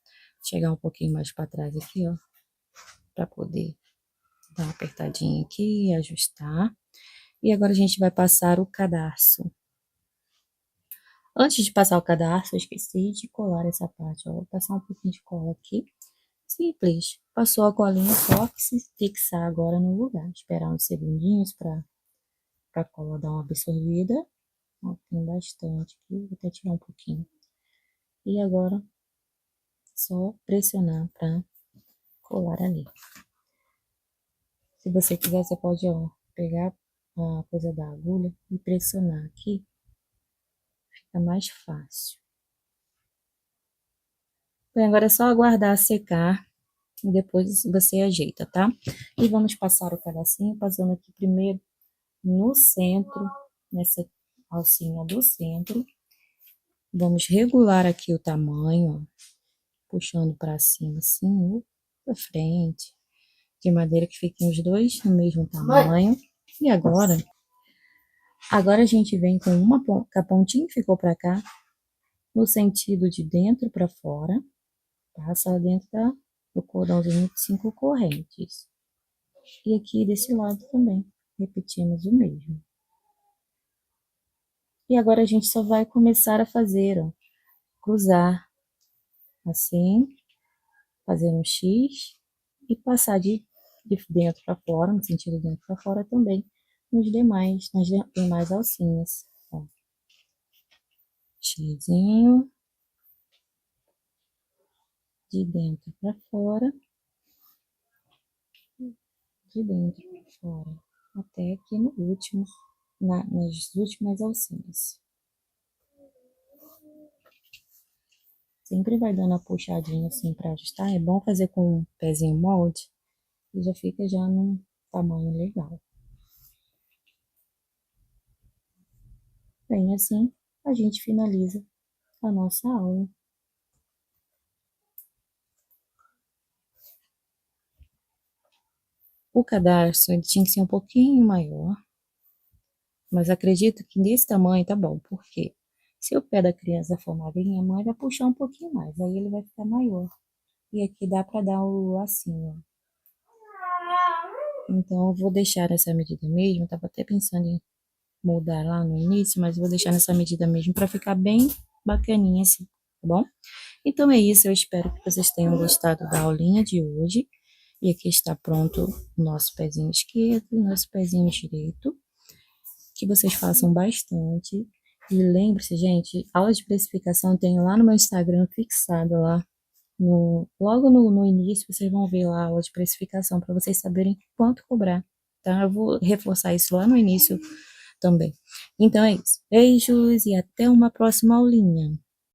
Chegar um pouquinho mais para trás aqui, ó. para poder dar uma apertadinha aqui, ajustar. E agora a gente vai passar o cadarço. Antes de passar o cadarço, eu esqueci de colar essa parte, ó. Vou passar um pouquinho de cola aqui. Simples. Passou a colinha, só se fixar agora no lugar. Esperar uns segundinhos para a cola dar uma absorvida. Ó, tem bastante aqui, vou até tirar um pouquinho. E agora, só pressionar para colar ali. Se você quiser, você pode, ó, pegar a coisa da agulha e pressionar aqui. Fica mais fácil. Bem, agora é só aguardar secar e depois você ajeita, tá? E vamos passar o pedacinho, passando aqui primeiro no centro, nessa alcinha do centro. Vamos regular aqui o tamanho, ó, puxando para cima assim, para frente, de maneira que fiquem os dois no mesmo tamanho. E agora a gente vem com uma que a pontinha ficou para cá, no sentido de dentro para fora, passa dentro do cordãozinho de 5 correntes. E aqui desse lado também, repetimos o mesmo. E agora a gente só vai começar a fazer, ó, cruzar assim, fazer um X e passar de dentro para fora, no sentido de dentro para fora também, nas demais alcinhas. Ó. Xizinho, de dentro para fora, de dentro para fora, até aqui no último, nas últimas alcinhas. Sempre vai dando a puxadinha assim para ajustar. É bom fazer com um pezinho molde e já fica já num tamanho legal. Bem, assim a gente finaliza a nossa aula. O cadarço ele tinha que ser um pouquinho maior, mas acredito que desse tamanho tá bom, porque se o pé da criança for magrinho, a mãe vai puxar um pouquinho mais, aí ele vai ficar maior. E aqui dá para dar o lacinho, ó. Então, eu vou deixar essa medida mesmo, eu tava até pensando em mudar lá no início, mas eu vou deixar nessa medida mesmo para ficar bem bacaninha assim, tá bom? Então é isso, eu espero que vocês tenham gostado da aulinha de hoje. E aqui está pronto o nosso pezinho esquerdo e o nosso pezinho direito. Que vocês façam bastante. E lembre-se, gente, aula de precificação tem lá no meu Instagram fixada lá. Logo no início, vocês vão ver lá a aula de precificação para vocês saberem quanto cobrar, tá? Eu vou reforçar isso lá no início também. Então é isso. Beijos e até uma próxima aulinha.